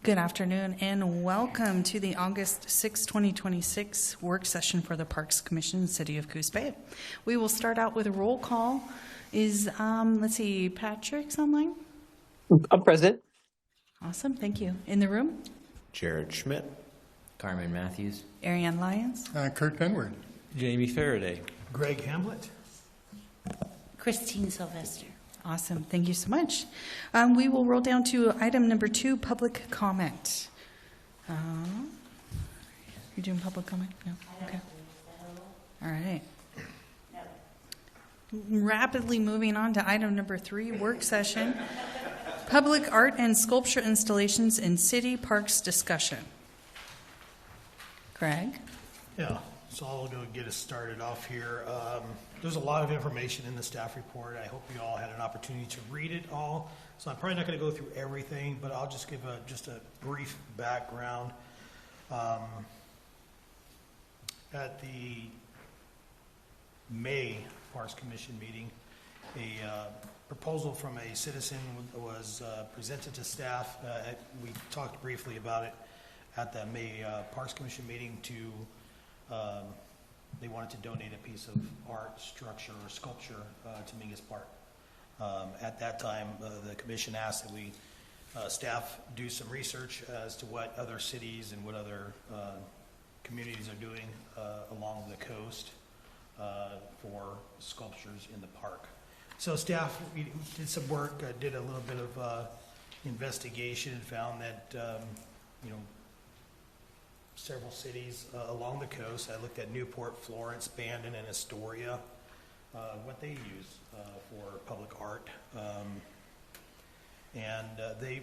Good afternoon and welcome to the August 6, 2026 work session for the Parks Commission, City of Coos Bay. We will start out with a roll call. Is, let's see, Patrick's online? I'm present. Awesome, thank you. In the room? Jared Schmidt. Carmen Matthews. Ariane Lyons. Kurt Benward. Jamie Faraday. Greg Hamlet. Christine Sylvester. Awesome, thank you so much. We will roll down to item number 2, public comment. You're doing public comment? No? Okay. All right. Rapidly moving on to item number 3, work session. Public art and sculpture installations in city parks discussion. Greg? Yeah, so I'll go get us started off here. There's a lot of information in the staff report. I hope you all had an opportunity to read it all. So I'm probably not going to go through everything, but I'll just give just a brief background. At the May Parks Commission meeting, a proposal from a citizen was presented to staff. We talked briefly about it at the May Parks Commission meeting. They wanted to donate a piece of art, structure, or sculpture to Mingus Park. At that time, the commission asked that we staff do some research as to what other cities and what other communities are doing along the coast for sculptures in the park. So staff did some work, did a little bit of investigation, and found that several cities along the coast. I looked at Newport, Florence, Bandon, and Astoria, what they use for public art. And they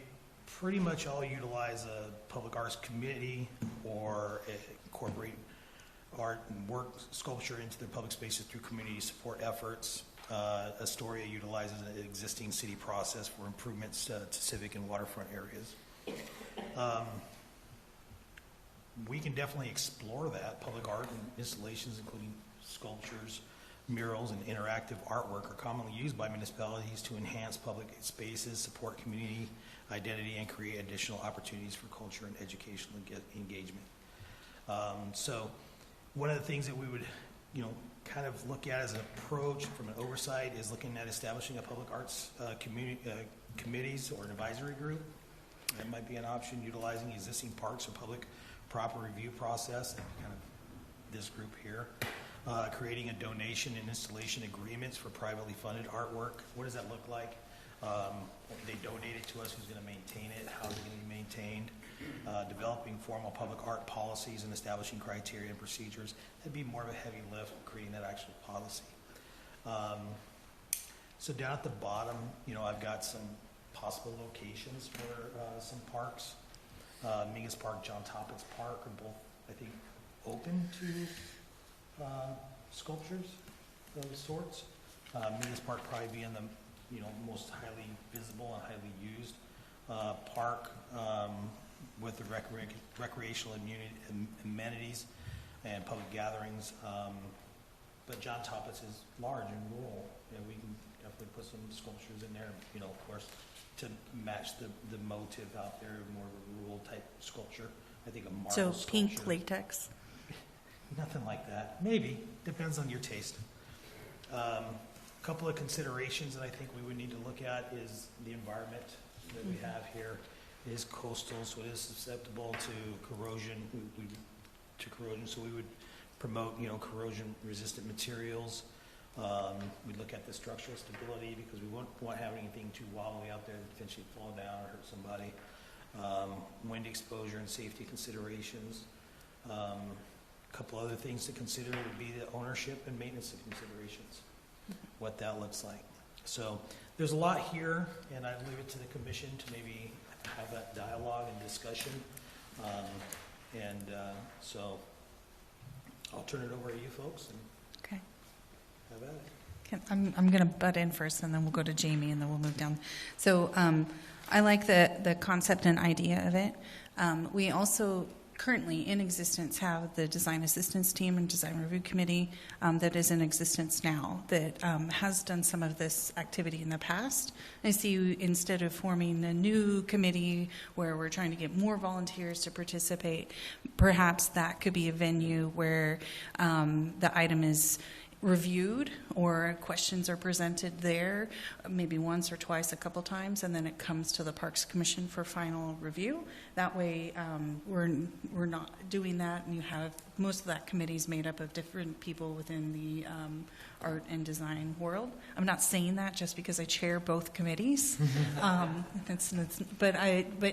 pretty much all utilize a public arts committee or incorporate art and work sculpture into their public spaces through community support efforts. Astoria utilizes an existing city process for improvements to civic and waterfront areas. We can definitely explore that. Public art and installations, including sculptures, murals, and interactive artwork, are commonly used by municipalities to enhance public spaces, support community identity, and create additional opportunities for culture and educational engagement. So one of the things that we would kind of look at as an approach from an oversight is looking at establishing a public arts committees or an advisory group. That might be an option, utilizing existing parks or public proper review process, and kind of this group here. Creating a donation and installation agreements for privately funded artwork. What does that look like? They donate it to us, who's going to maintain it, how is it going to be maintained? Developing formal public art policies and establishing criteria and procedures. That'd be more of a heavy lift, creating that actual policy. So down at the bottom, I've got some possible locations for some parks. Mingus Park, John Toppin's Park are both, I think, open to sculptures of sorts. Mingus Park probably being the most highly visible and highly used park with the recreational amenities and public gatherings. But John Toppin's is large and rural. We can definitely put some sculptures in there, of course, to match the motive out there, more of a rural type sculpture. I think a marble So sculpture. pink latex? Nothing like that. Maybe. Depends on your taste. A couple of considerations that I think we would need to look at is the environment that we have here is coastal, so it is susceptible to corrosion. So we would promote, corrosion resistant materials. We look at the structural stability because we won't want to have anything too wobbly out there to potentially fall down or hurt somebody. Wind exposure and safety considerations. A couple other things to consider would be the ownership and maintenance considerations, what that looks like. So there's a lot here, and I'd leave it to the commission to maybe have that dialogue and discussion. So I'll turn it over to you folks and Okay. have at it. I'm going to butt in first, and then we'll go to Jamie, and then we'll move down. So I like the concept and idea of it. We also currently in existence have the design assistance team and design review committee that is in existence now that has done some of this activity in the past. I see instead of forming a new committee where we're trying to get more volunteers to participate, perhaps that could be a venue where the item is reviewed or questions are presented there maybe once or twice, a couple times, and then it comes to the Parks Commission for final review. That way we're not doing that, and you have most of that committee is made up of different people within the art and design world. I'm not saying that just because I chair both committees, but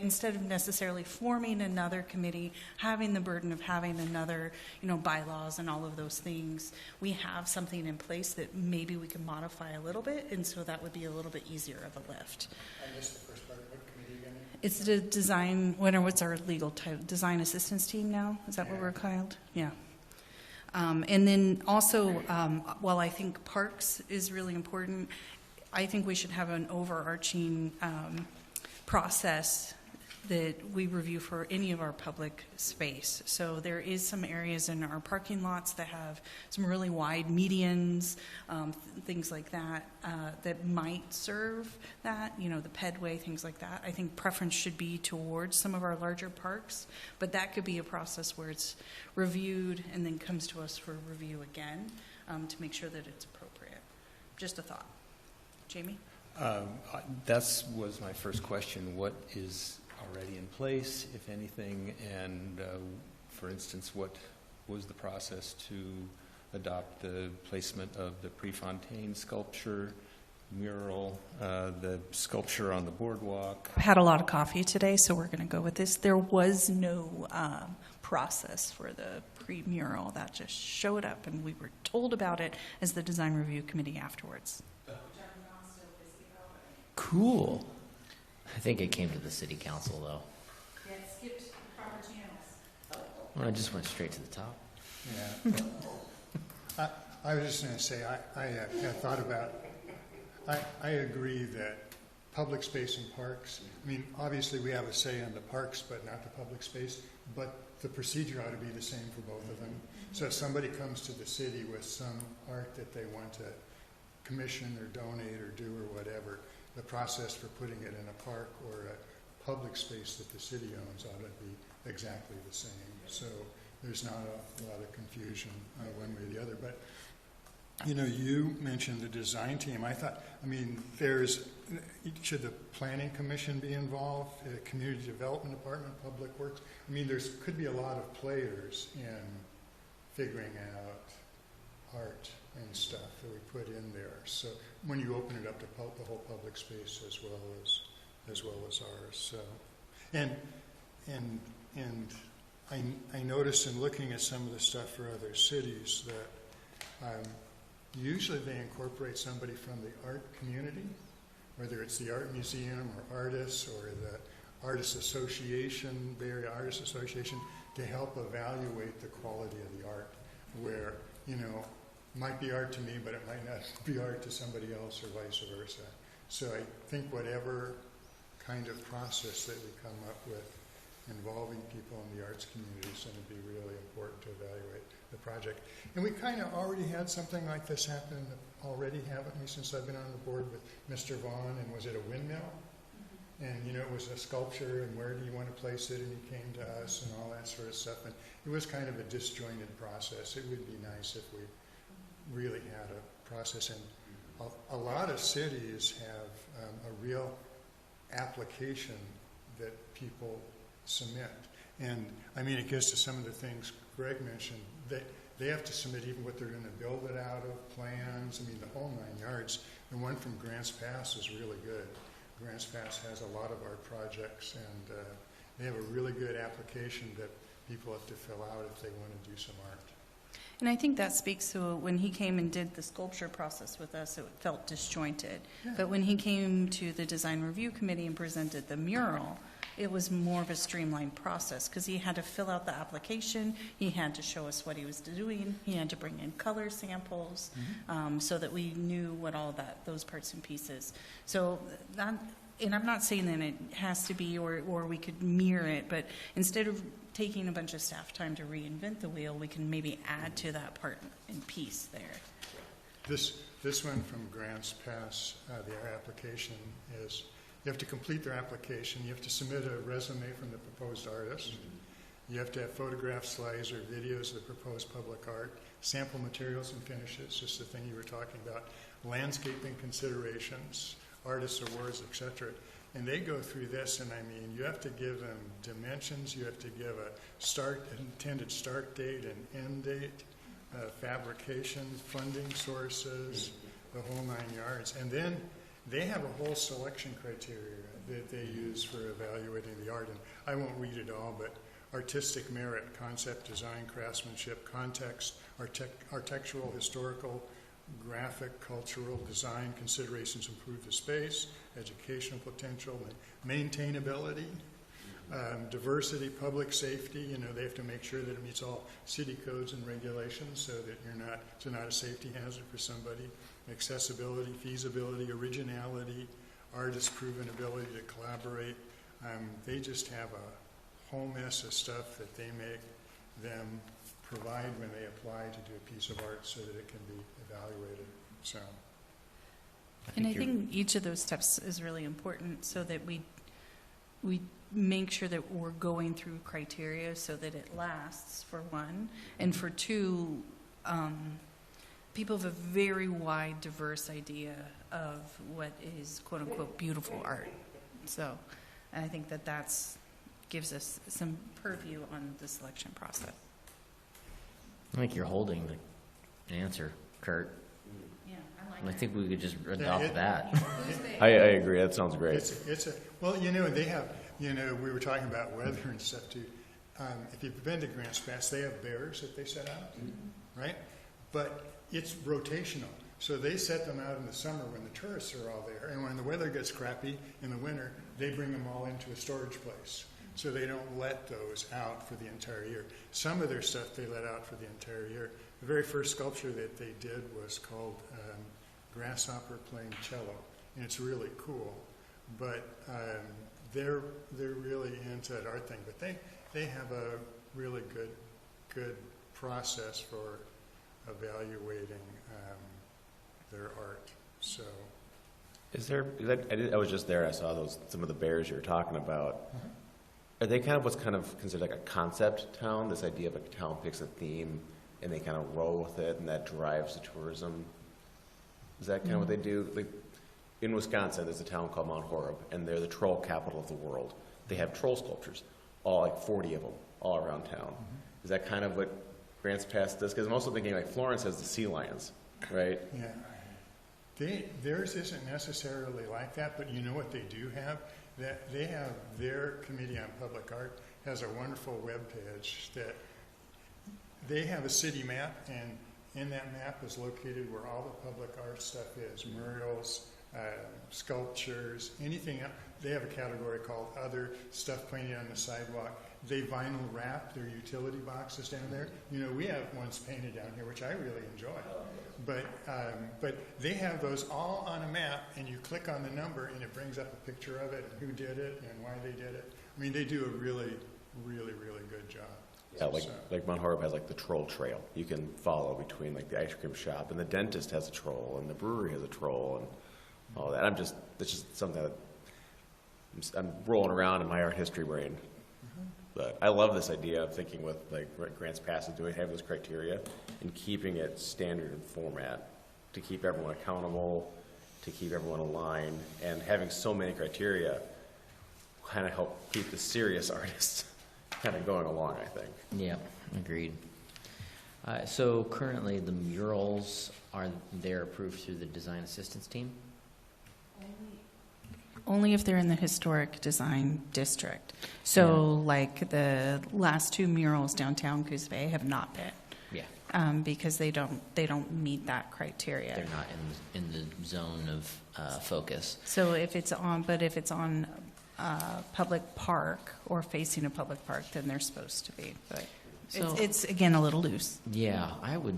instead of necessarily forming another committee, having the burden of having another, bylaws and all of those things, we have something in place that maybe we can modify a little bit, and so that would be a little bit easier of a lift. I missed the first part. What committee again? It's the design, what's our legal title? Design assistance team now? Is that what we're called? Yeah. And then also, while I think parks is really important, I think we should have an overarching process that we review for any of our public space. So there is some areas in our parking lots that have some really wide medians, things like that, that might serve that, the pedway, things like that. I think preference should be towards some of our larger parks, but that could be a process where it's reviewed and then comes to us for review again to make sure that it's appropriate. Just a thought. Jamie? That was my first question. What is already in place, if anything, and for instance, what was the process to adopt the placement of the Prefontaine sculpture, mural, the sculpture on the boardwalk? I've had a lot of coffee today, so we're going to go with this. There was no process for the pre-mural. That just showed up, and we were told about it as the design review committee afterwards. Cool. I think it came to the city council, though. Yeah, it skipped proper channels. Well, I just went straight to the top. Yeah. I was just going to say, I had thought about, I agree that public space and parks, obviously we have a say on the parks, but not the public space, but the procedure ought to be the same for both of them. So if somebody comes to the city with some art that they want to commission or donate or do or whatever, the process for putting it in a park or a public space that the city owns ought to be exactly the same. So there's not a lot of confusion one way or the other. But, you mentioned the design team. I thought, should the planning commission be involved, community development department, public works? Could be a lot of players in figuring out art and stuff that we put in there. So when you open it up to the whole public space as well as ours. So, and I noticed in looking at some of the stuff for other cities that usually they incorporate somebody from the art community, whether it's the art museum or artists or the artists association, Bay Area Artists Association, to help evaluate the quality of the art, where might be art to me, but it might not be art to somebody else or vice versa. So I think whatever kind of process that we come up with involving people in the arts community is going to be really important to evaluate the project. And we kind of already had something like this happen already, haven't we, since I've been on the board with Mr. Vaughn, and was it a windmill? Mm-hmm. And, it was a sculpture, and where do you want to place it? And he came to us and all that sort of stuff. And it was kind of a disjointed process. It would be nice if we really had a process. And a lot of cities have a real application that people submit. And it gets to some of the things Greg mentioned. They have to submit even what they're going to build it out of, plans, the whole 9 yards. The one from Grants Pass is really good. Grants Pass has a lot of our projects, and they have a really good application that people have to fill out if they want to do some art. And I think that speaks to when he came and did the sculpture process with us, it felt disjointed. Yeah. But when he came to the design review committee and presented the mural, it was more of a streamlined process because he had to fill out the application, he had to show us what he was doing, he had to bring in color samples, so that we knew what all those parts and pieces. So that and I'm not saying that it has to be, or we could mirror it, but instead of taking a bunch of staff time to reinvent the wheel, we can maybe add to that part and piece there. This one from Grants Pass, their application is, you have to complete their application, you have to submit a resume from the proposed artist, you have to have photographs, slides, or videos of the proposed public art, sample materials and finishes, just the thing you were talking about, landscaping considerations, artist awards, etc. And they go through this, and I mean, you have to give them dimensions, you have to give an intended start date and end date, fabrication, funding sources, the whole 9 yards. And then they have a whole selection criteria that they use for evaluating the art. And I won't read it all, but artistic merit, concept, design, craftsmanship, context, architectural, historical, graphic, cultural, design, considerations improve the space, educational potential, maintainability, diversity, public safety. You know, they have to make sure that it meets all city codes and regulations so that it's not a safety hazard for somebody. Accessibility, feasibility, originality, artist proven ability to collaborate. They just have a whole mess of stuff that they make them provide when they apply to do a piece of art so that it can be evaluated. So, And I think each of those steps is really important so that we make sure that we're going through criteria so that it lasts, for one, and for two, people have a very wide, diverse idea of what is quote unquote beautiful art. So, and I think that gives us some purview on the selection process. I think you're holding the answer, Kurt. Yeah, I think we could just adopt that. I agree. That sounds great. Well, you know, they have, you know, we were talking about weather and stuff too. If you've been to Grants Pass, they have bears that they set out, right? But it's rotational. So they set them out in the summer when the tourists are all there. And when the weather gets crappy in the winter, they bring them all into a storage place. So they don't let those out for the entire year. Some of their stuff they let out for the entire year. The very first sculpture that they did was called Grasshopper Playing Cello. And it's really cool. But they're really into that art thing. But they have a really good process for evaluating their art. So, I was just there. I saw some of the bears you were talking about. Are they kind of what's kind of considered like a concept town? This idea of a town picks a theme and they kind of roll with it, and that drives the tourism. Is that kind of what they do? Like in Wisconsin, there's a town called Mount Horeb, and they're the troll capital of the world. They have troll sculptures, all like 40 of them, all around town. Is that kind of what Grants Pass does? Because I'm also thinking like Florence has the sea lions, right? yeah. Theirs isn't necessarily like that, but you know what they do have? That they have their Committee on Public Art has a wonderful webpage that they have a city map, and in that map is located where all the public art stuff is, murals, sculptures, anything else. They have a category called other stuff painted on the sidewalk. They vinyl wrap their utility boxes down there. You know, we have ones painted down here, which I really enjoy. But they have those all on a map, and you click on the number, and it brings up a picture of it, and who did it, and why they did it. I mean, they do a really, really, really good job. Yeah, like Mount Horeb has like the troll trail you can follow between like the ice cream shop, and the dentist has a troll, and the brewery has a troll, and all that. It's just something that I'm rolling around in my art history brain. But I love this idea of thinking with like what Grants Pass is doing, having those criteria and keeping it standard in format to keep everyone accountable, to keep everyone aligned, and having so many criteria kind of help keep the serious artists kind of going along, I think. Yeah, agreed. So currently the murals, they're approved through the design assistance team? Only if they're in the historic design district. So like the last two murals downtown Coos Bay have not been. Yeah. Because they don't meet that criteria. They're not in the zone of focus. So if it's on public park or facing a public park, then they're supposed to be. But So- it's again a little loose. Yeah, I would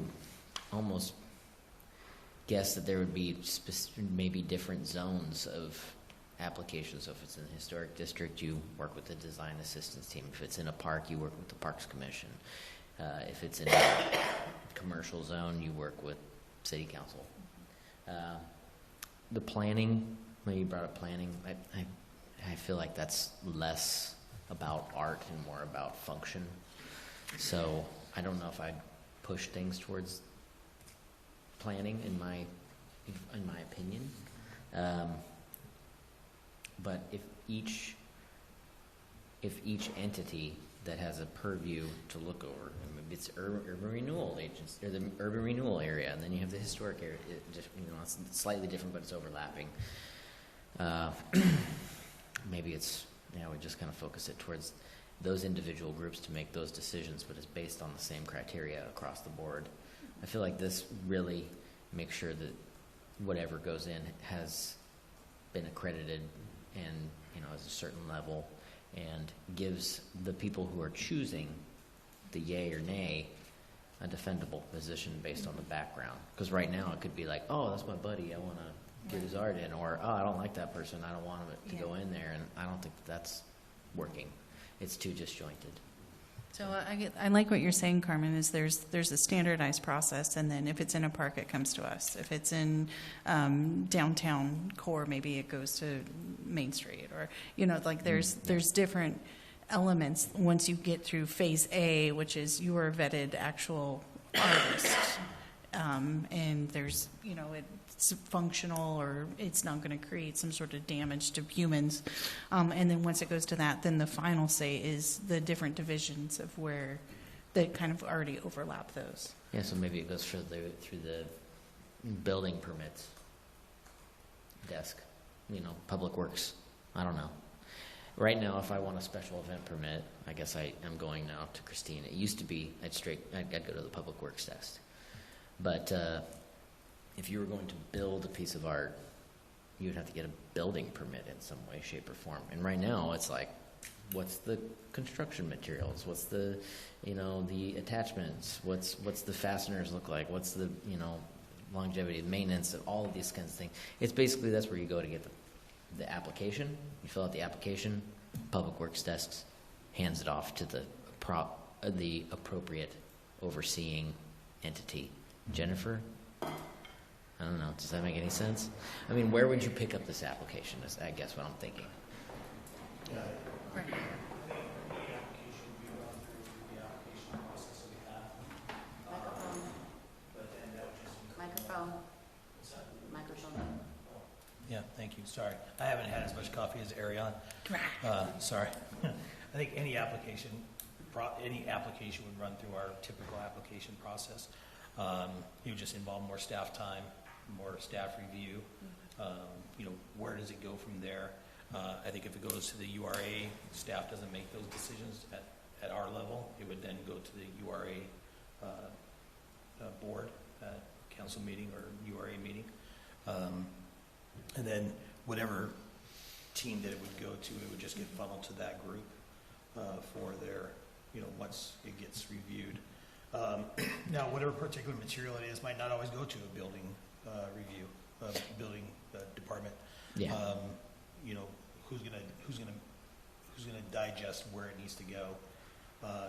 almost guess that there would be maybe different zones of application. So if it's in the historic district, you work with the design assistance team. If it's in a park, you work with the Parks Commission. If it's in a commercial zone, you work with city council. The planning, when you brought up planning, I feel like that's less about art and more about function. So I don't know if I'd push things towards planning in my opinion. But if each entity that has a purview to look over, maybe it's urban renewal agents or the urban renewal area, and then you have the historic area. It just, it's slightly different, but it's overlapping. Maybe it's we just kind of focus it towards those individual groups to make those decisions, but it's based on the same criteria across the board. I feel like this really makes sure that whatever goes in has been accredited and is a certain level, and gives the people who are choosing the yay or nay a defendable position based on the background. Because right now it could be like, oh, that's my buddy, I want to get his art in, or oh, I don't like that person, I don't want him to go in there, and I don't think that's working. It's too disjointed. So I like what you're saying, Carmen, is there's a standardized process, and then if it's in a park, it comes to us. If it's in downtown core, maybe it goes to Main Street, or there's different elements once you get through phase A, which is your vetted actual artist, and there's it's functional or it's not going to create some sort of damage to humans, and then once it goes to that, then the final say is the different divisions of where that kind of already overlap those. Yeah, so maybe it goes through the building permits desk, public works. I don't know. Right now, if I want a special event permit, I guess I am going now to Christine. It used to be I'd go to the public works desk, but if you were going to build a piece of art, you would have to get a building permit in some way, shape, or form. And right now, it's like, what's the construction materials? What's the, the attachments? What's the fasteners look like? What's the, longevity, maintenance, of all of these kinds of things? It's basically, that's where you go to get the application. You fill out the application, public works desks hands it off to the appropriate overseeing entity. Jennifer? I don't know. Does that make any sense? I mean, where would you pick up this application is, I guess, what I'm thinking. Right. Microphone. Yeah, thank you. Sorry. I haven't had as much coffee as Ariane. Sorry. I think any application would run through our typical application process. You just involve more staff time, more staff review. Where does it go from there? I think if it goes to the URA, staff doesn't make those decisions at our level. It would then go to the URA board, council meeting or URA meeting. And then whatever team that it would go to, it would just get funneled to that group for their, once it gets reviewed. Now, whatever particular material it is might not always go to a building review, building department. Yeah. Who's gonna digest where it needs to go.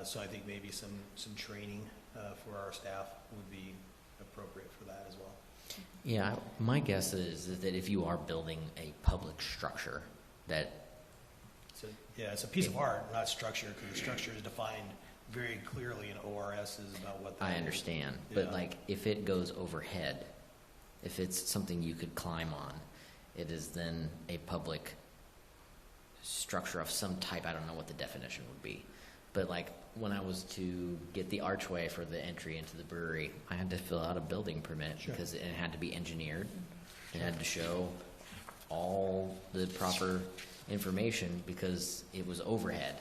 So I think maybe some training for our staff would be appropriate for that as well. Yeah, my guess is that if you are building a public structure, that So yeah, it's a piece of art, not structure, because the structure is defined very clearly in ORSs about what that I is. understand, Yeah. but like if it goes overhead, if it's something you could climb on, it is then a public structure of some type. I don't know what the definition would be, but like when I was to get the archway for the entry into the brewery, I had to fill out a building permit because it had to be engineered. It had to show all the proper information because it was overhead.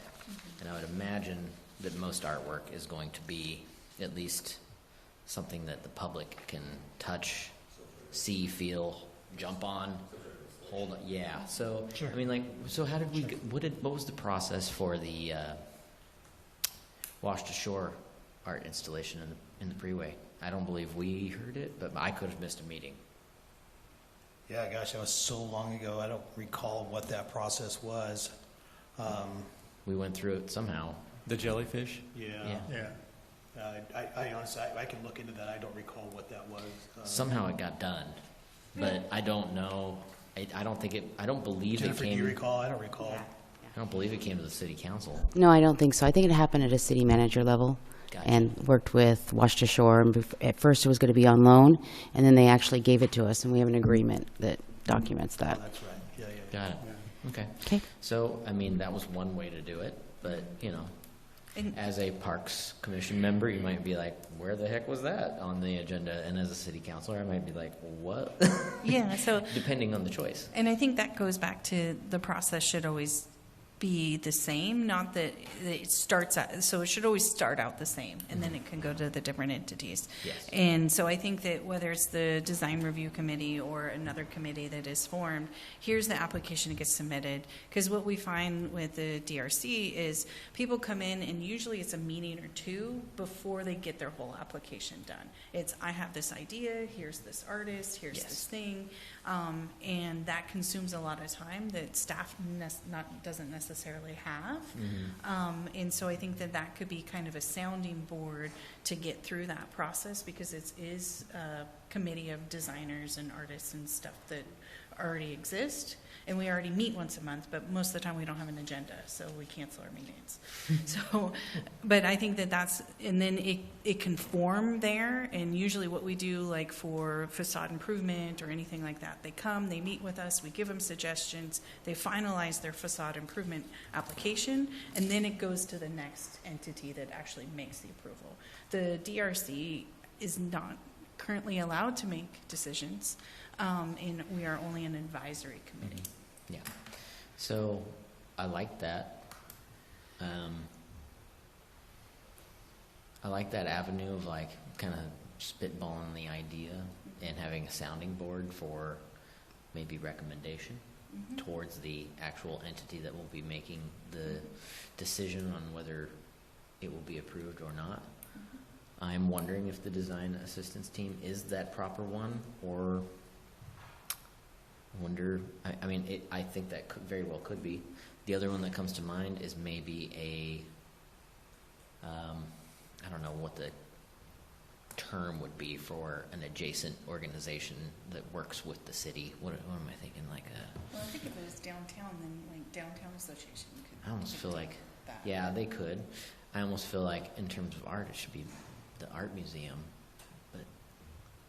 And I would imagine that most artwork is going to be at least something that the public can touch, see, feel, jump on, hold on. Yeah. So, Sure. I mean, like, so how did we, what was the process for the Wash to Shore art installation in the freeway? I don't believe we heard it, but I could have missed a meeting. Yeah, gosh, that was so long ago. I don't recall what that process was. We went through it somehow. The jellyfish? Yeah. Yeah. Yeah. I honestly, I can look into that. I don't recall what that was. Somehow it got done, but I don't know. I don't think it. I don't believe Jennifer, it do you came. recall? I don't recall. I don't believe it came to the city council. No, I don't think so. I think it happened at a city manager level. Gotcha. And worked with Washington Shore. And at first it was going to be on loan, and then they actually gave it to us, and we have an agreement that documents Oh, that. that's right. Yeah. Got it. Okay. Okay. So, I mean, that was one way to do it, but, you know, And- as a Parks Commission member, you might be like, where the heck was that on the agenda? And as a city councilor, I might be like, what? Yeah, so, Depending on the choice. and I think that goes back to the process should always be the same, not that it starts out, so it should always start out the same, and then it can go to the different entities. Yes. And so I think that whether it's the design review committee or another committee that is formed, here's the application that gets submitted. Because what we find with the DRC is people come in and usually it's a meeting or two before they get their whole application done. It's, I have this idea, here's this artist, here's Yes. this thing. And that consumes a lot of time that staff doesn't necessarily have. And so I think that that could be kind of a sounding board to get through that process, because it is a committee of designers and artists and stuff that already exist. And we already meet once a month, but most of the time we don't have an agenda, so we cancel our meetings. So, but I think that that's, and then it can form there, and usually what we do, like for facade improvement or anything like that, they come, they meet with us, we give them suggestions, they finalize their facade improvement application, and then it goes to the next entity that actually makes the approval. The DRC is not currently allowed to make decisions, and we are only an advisory committee. Yeah. So I like that. I like that avenue of like kind of spitballing the idea and having a sounding board for maybe recommendation towards the actual entity that will be making the decision on whether it will be approved or not. I'm wondering if the design assistance team is that proper one, or wonder, I mean, I think that could, very well could be. The other one that comes to mind is maybe I don't know what the term would be for an adjacent organization that works with the city. What am I thinking? Like Well, I think if it was downtown, then like downtown association could. I almost feel could like, take that. yeah, they could. I almost feel like in terms of art, it should be the art museum, but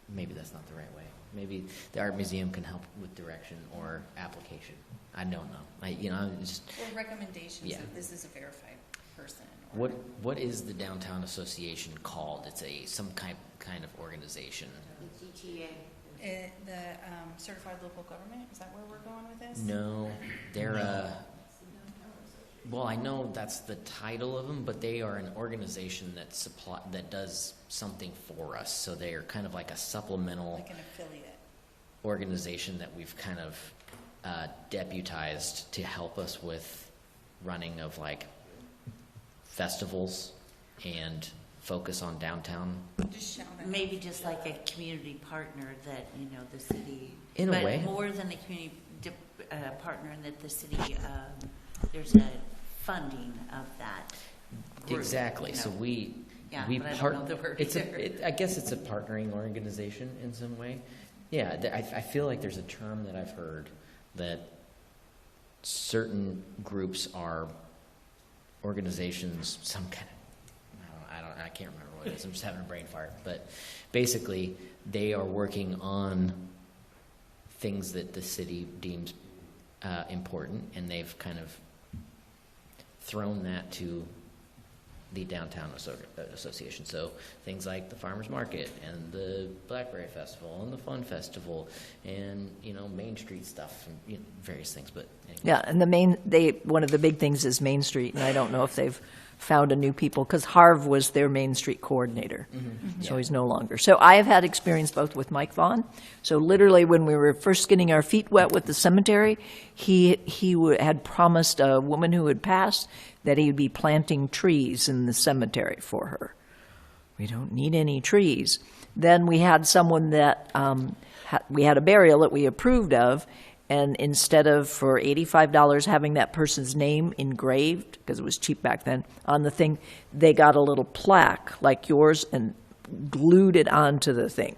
maybe that's not the right way. Maybe the art museum can help with direction or application. I don't know. I'm just. Or recommendations Yeah. that this is a verified person. Or What is the downtown association called? It's some kind of organization. GTA. The certified local government, is that where we're going with this? No, they're well, I know that's the title of them, but they are an organization that does something for us. So they are kind of like a supplemental Like an affiliate. organization that we've kind of deputized to help us with running of like festivals and focus on downtown. Just shout out. Maybe just like a community partner that, the city. In a way. But more than a community partner, and that the city, there's a funding of that group, Exactly. So we Yeah, we but I part. don't know the word It's either. I guess it's a partnering organization in some way. Yeah, I feel like there's a term that I've heard that certain groups are organizations, some kind of, I can't remember what it is. I'm just having a brain fart. But basically, they are working on things that the city deems important, and they've kind of thrown that to the downtown association. So things like the farmers market and the Blackberry Festival and the Fun Festival and Main Street stuff and various things. But anyway. Yeah, and one of the big things is Main Street, and I don't know if they've found a new people, because Harv was their Main Street coordinator, so Yeah. he's no longer. So I have had experience both with Mike Vaughn. So literally, when we were first getting our feet wet with the cemetery, he had promised a woman who had passed that he would be planting trees in the cemetery for her. We don't need any trees. Then we had someone that we had a burial that we approved of, and instead of for $85 having that person's name engraved, because it was cheap back then, on the thing, they got a little plaque like yours and glued it onto the thing.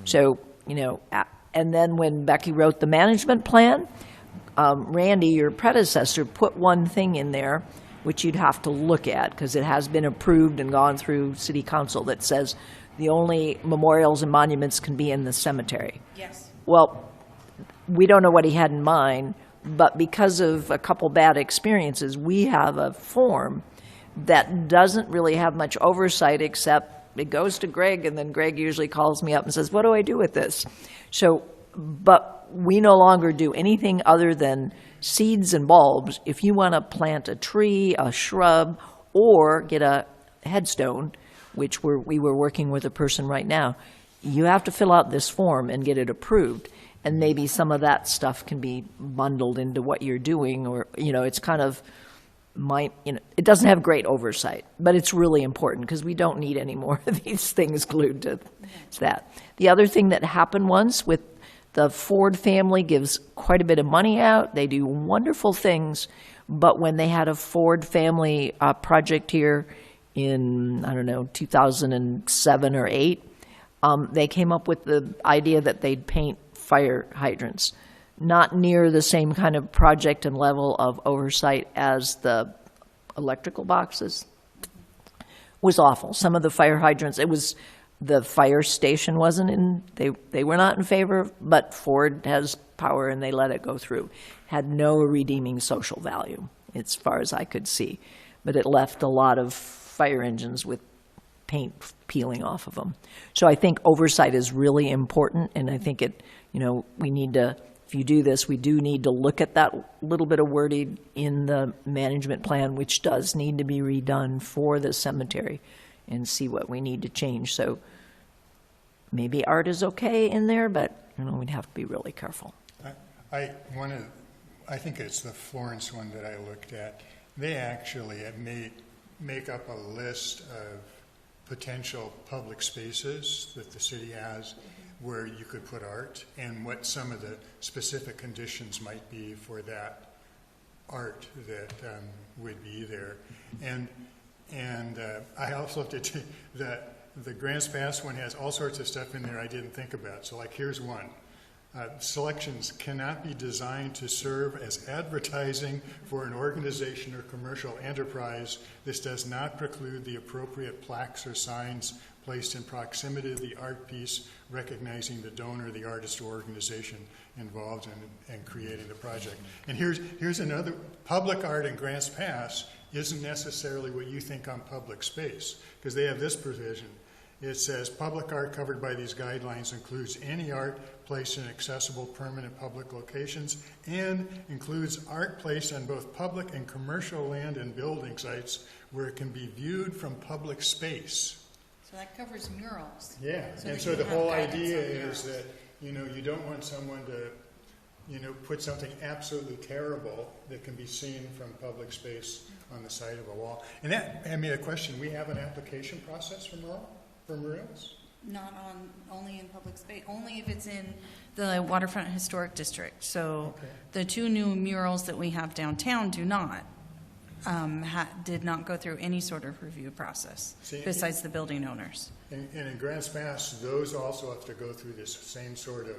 So, and then when Becky wrote the management plan, Randy, your predecessor, put one thing in there which you'd have to look at because it has been approved and gone through city council that says the only memorials and monuments can be in the cemetery. Yes. Well, we don't know what he had in mind, but because of a couple bad experiences, we have a form that doesn't really have much oversight except it goes to Greg, and then Greg usually calls me up and says, what do I do with this? So, but we no longer do anything other than seeds and bulbs. If you want to plant a tree, a shrub, or get a headstone, which we were working with a person right now, you have to fill out this form and get it approved. And maybe some of that stuff can be bundled into what you're doing, or, it's kind of, it doesn't have great oversight, but it's really important because we don't need any more of these things glued to that. The other thing that happened once with the Ford family gives quite a bit of money out. They do wonderful things, but when they had a Ford family project here in, 2007 or 8, they came up with the idea that they'd paint fire hydrants. Not near the same kind of project and level of oversight as the electrical boxes. It was awful. Some of the fire hydrants, the fire station wasn't in, they were not in favor, but Ford has power and they let it go through. Had no redeeming social value, as far as I could see. But it left a lot of fire engines with paint peeling off of them. So I think oversight is really important, and I think we need to, if you do this, we do need to look at that little bit of wording in the management plan, which does need to be redone for the cemetery, and see what we need to change. So maybe art is okay in there, but we'd have to be really careful. I think it's the Florence one that I looked at. They actually make up a list of potential public spaces that the city has where you could put art and what some of the specific conditions might be for that art that would be there. And I also looked at the Grants Pass one has all sorts of stuff in there I didn't think about. So here's one. Selections cannot be designed to serve as advertising for an organization or commercial enterprise. This does not preclude the appropriate plaques or signs placed in proximity to the art piece, recognizing the donor, the artist, or organization involved in creating the project. And here's another. Public art in Grants Pass isn't necessarily what you think on public space, because they have this provision. It says, public art covered by these guidelines includes any art placed in accessible permanent public locations and includes art placed on both public and commercial land and building sites where it can be viewed from public space. So that covers murals. Yeah, and so the whole idea is that, you don't want someone to, put something absolutely terrible that can be seen from public space on the side of a wall. And that, a question, we have an application process for murals? Not only in public space, only if it's in the Waterfront Historic District. So the two new murals that we have downtown do not, did not go through any sort of review process besides the building owners. And in Grants Pass, those also have to go through this same sort of...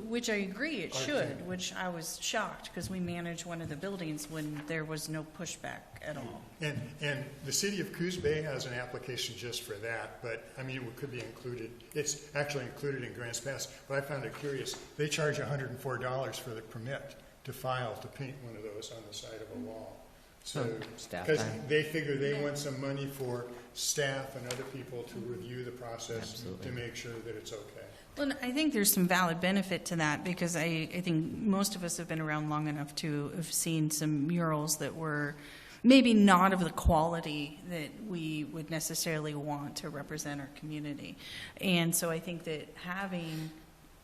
Which I agree it should, which I was shocked because we managed one of the buildings when there was no pushback at all. And the city of Coos Bay has an application just for that, but it could be included. It's actually included in Grants Pass, but I found it curious. They charge $104 for the permit to file to paint one of those on the side of a wall. So, because they figure they want some money for staff and other people to review the process to make sure that it's okay. Well, I think there's some valid benefit to that because I think most of us have been around long enough to have seen some murals that were maybe not of the quality that we would necessarily want to represent our community. And so I think that having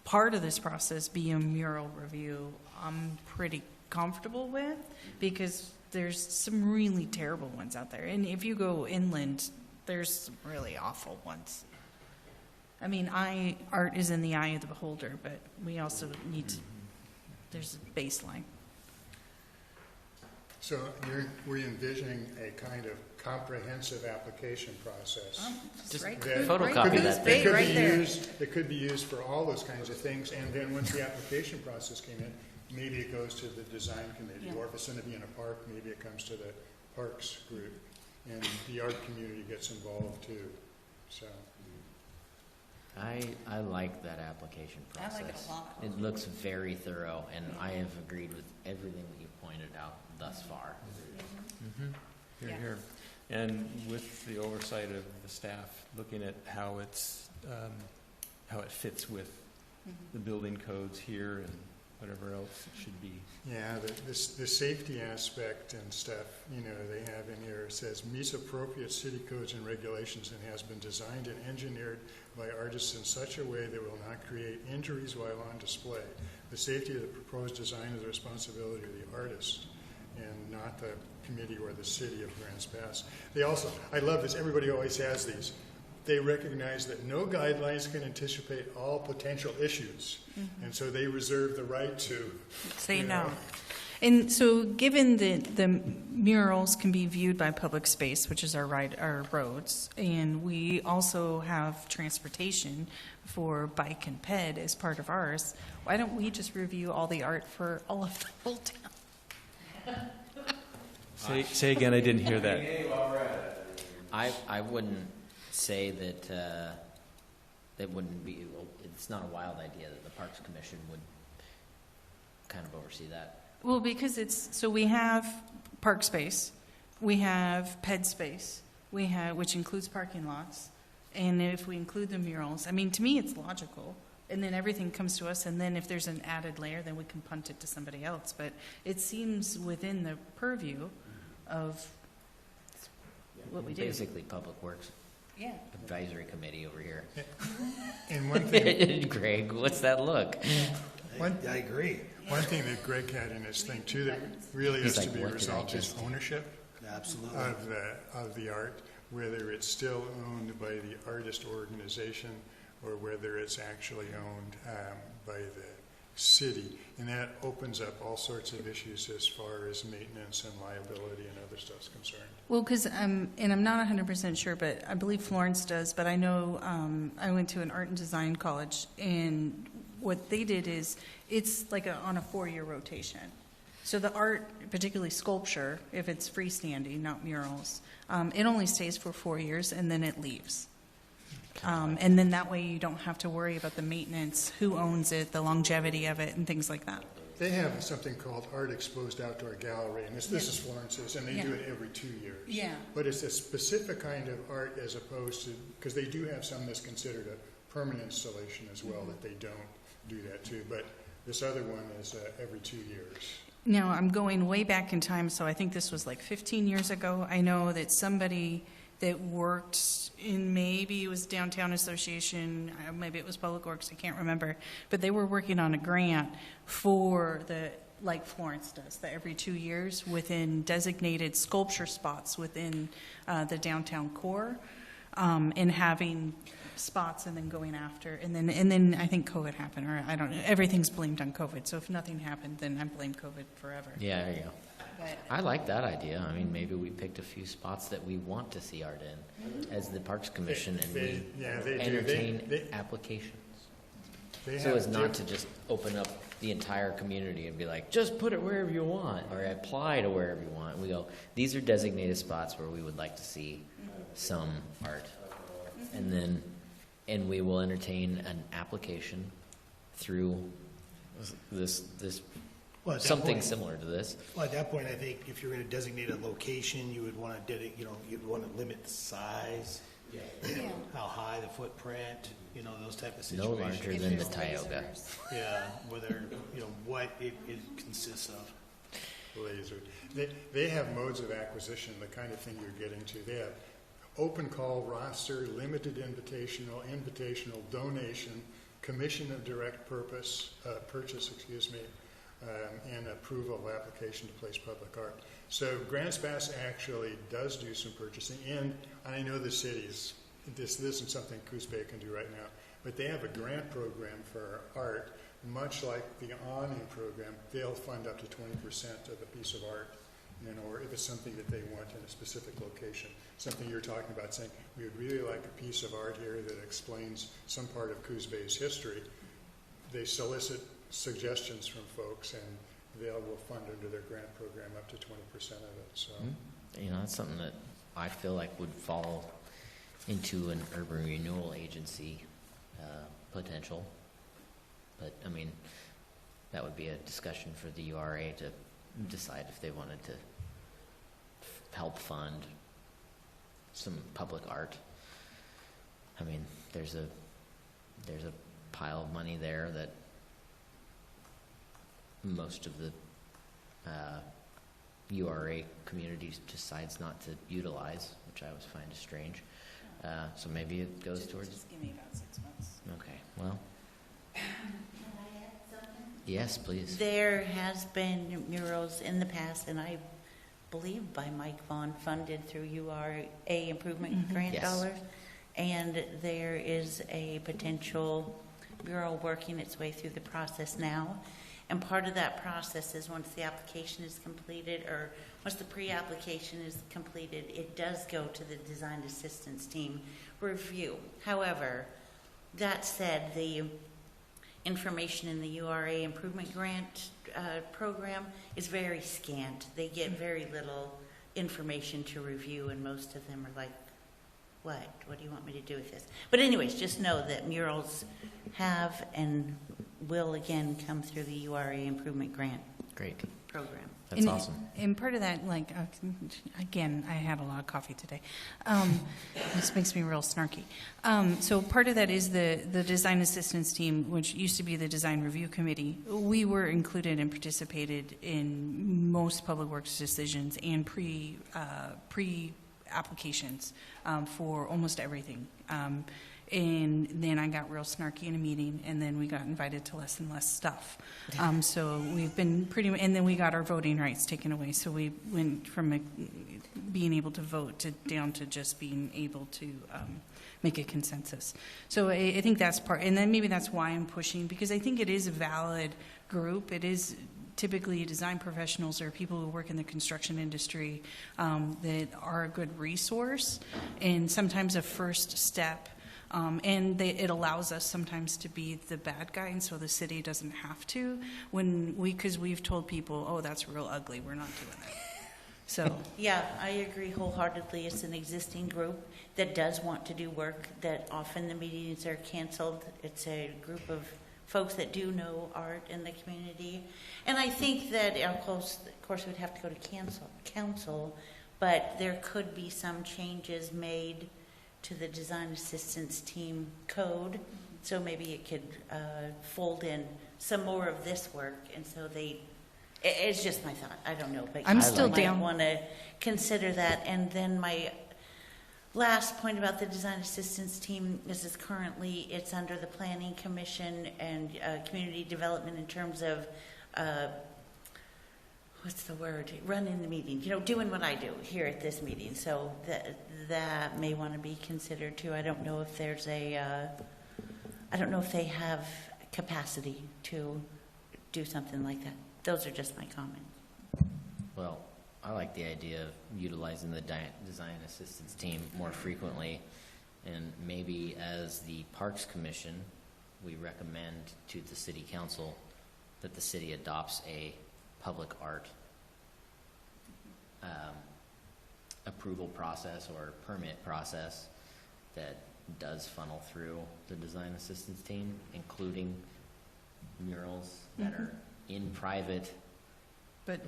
part of this process be a mural review, I'm pretty comfortable with because there's some really terrible ones out there. And if you go inland, there's some really awful ones. I mean, art is in the eye of the beholder, but we also need to, there's a baseline. So we're envisioning a kind of comprehensive application process. Just right, photocopy right, that Coos thing. Bay, right there. It could be used for all those kinds of things, and then once the application process came in, maybe it goes to the design committee, Yeah. or if it's gonna be in a park, maybe it comes to the parks group, and the art community gets involved too, so. I like that application I process. like it a lot. It looks very thorough, and I have agreed with everything that you pointed out thus far. Here, Yeah. here. And with the oversight of the staff, looking at how how it fits with the building codes here and whatever else it should be. Yeah, the safety aspect and stuff, you know, they have in here, it says meets appropriate city codes and regulations and has been designed and engineered by artists in such a way that will not create injuries while on display. The safety of the proposed design is the responsibility of the artist and not the committee or the city of Grants Pass. They also, I love this, everybody always has these. They recognize that no guidelines can anticipate all potential issues. And so they reserve the right to Say you no. know. And so, given that the murals can be viewed by public space, which is our roads, and we also have transportation for bike and ped as part of ours, why don't we just review all the art for all of the whole town? Say again, I didn't hear that. I wouldn't say that that wouldn't be, it's not a wild idea that the Parks Commission would kind of oversee that. Well, because so we have park space, we have ped space, which includes parking lots, and if we include the murals, I mean, to me, it's logical. And then everything comes to us, and then if there's an added layer, then we can punt it to somebody else. But it seems within the purview of what we do. Basically, Public Works Yeah. Advisory Committee over here. And one thing, Greg, what's that look? I agree. one thing that Greg had in his thing too that really He's is to like, be what did I resolved is just- ownership Absolutely. of the art, whether it's still owned by the artist organization or whether it's actually owned by the city. And that opens up all sorts of issues as far as maintenance and liability and other stuff's concerned. Well, because, and I'm not 100% sure, but I believe Florence does, but I know I went to an art and design college, and what they did is, it's like on a 4-year rotation. So the art, particularly sculpture, if it's freestanding, not murals, it only stays for 4 years, and then it leaves. And then that way you don't have to worry about the maintenance, who owns it, the longevity of it, and things like that. They have something called Art Exposed Outdoor Gallery, and this is Florence's, and they do it every 2 years. Yeah. But it's a specific kind of art as opposed to, because they do have some that's considered a permanent installation as well, that they don't do that too. But this other one is every 2 years. Now, I'm going way back in time, so I think this was like 15 years ago. I know that somebody that worked in, maybe it was Downtown Association, maybe it was Public Works, I can't remember, but they were working on a grant for like Florence does, the every 2 years within designated sculpture spots within the downtown core, and having spots and then going after, and then I think COVID happened, or I don't know, everything's blamed on COVID, so if nothing happened, then I blame COVID forever. Yeah, there you go. But I like that idea. I mean, maybe we picked a few spots that we want to see art in as the Parks Commission, and we Yeah, they do. entertain applications. They So have as not to just open up the entire community and be like, just put it wherever you want, or apply to wherever you want. We go, these are designated spots where we would like to see some art. And we will entertain an application through this Well, at that something point- similar to this. Well, at that point, I think if you're going to designate a location, you would want to you'd want to limit the size, how high the footprint, those type of No situations. larger than the Tioga. Yeah, whether, what it consists of. laser. They have modes of acquisition, the kind of thing you're getting to. They have open call roster, limited invitational, donation, commission of direct purchase, and approval of application to place public art. So Grants Pass actually does do some purchasing, and I know the cities, this isn't something Coos Bay can do right now, but they have a grant program for art, much like the awning program. They'll fund up to 20% of a piece of art, or if it's something that they want in a specific location. Something you're talking about, saying, we would really like a piece of art here that explains some part of Coos Bay's history. They solicit suggestions from folks, and they will fund under their grant program up to 20% of it. So, That's something that I feel like would fall into an urban renewal agency potential. But, that would be a discussion for the URA to decide if they wanted to help fund some public art. There's a pile of money there that most of the URA community decides not to utilize, which I always find strange. So maybe it goes towards. Just give me about 6 months. Okay. Well. Can I add something? Yes, please. There has been murals in the past, and I believe by Mike Vaughn, funded through URA improvement grant Yes. dollars. And there is a potential mural working its way through the process now. And part of that process is once the application is completed, or once the pre-application is completed, it does go to the design assistance team review. However, that said, the information in the URA improvement grant program is very scant. They get very little information to review, and most of them are like, what do you want me to do with this? But anyways, just know that murals have and will again come through the URA improvement grant Great. program. That's awesome. And part of that, again, I had a lot of coffee today. This makes me real snarky. So part of that is the design assistance team, which used to be the design review committee. We were included and participated in most public works decisions and pre applications for almost everything. And then I got real snarky in a meeting, and then we got invited to less and less stuff. So we've been and then we got our voting rights taken away. So we went from being able to vote down to just being able to make a consensus. So I think that's part, and then maybe that's why I'm pushing, because I think it is a valid group. It is typically design professionals or people who work in the construction industry that are a good resource and sometimes a first step. It allows us sometimes to be the bad guy, and so the city doesn't have to. Because we've told people, oh, that's real ugly, we're not doing it. So Yeah, I agree wholeheartedly. It's an existing group that does want to do work, that often the meetings are canceled. It's a group of folks that do know art in the community. And I think that, of course, we'd have to go to council, but there could be some changes made to the design assistance team code, so maybe it could fold in some more of this work, and so it's just my thought. I don't know, but I'm still might down. want to consider that. And then my last point about the design assistance team is currently it's under the Planning Commission and Community Development in terms of what's the word? Running the meeting, doing what I do here at this meeting. So that may want to be considered too. I don't know if there's I don't know if they have capacity to do something like that. Those are just my comments. Well, I like the idea of utilizing the design assistance team more frequently, and maybe as the Parks Commission, we recommend to the City Council that the city adopts a public art approval process or permit process that does funnel through the design assistance team, including murals that are in private, but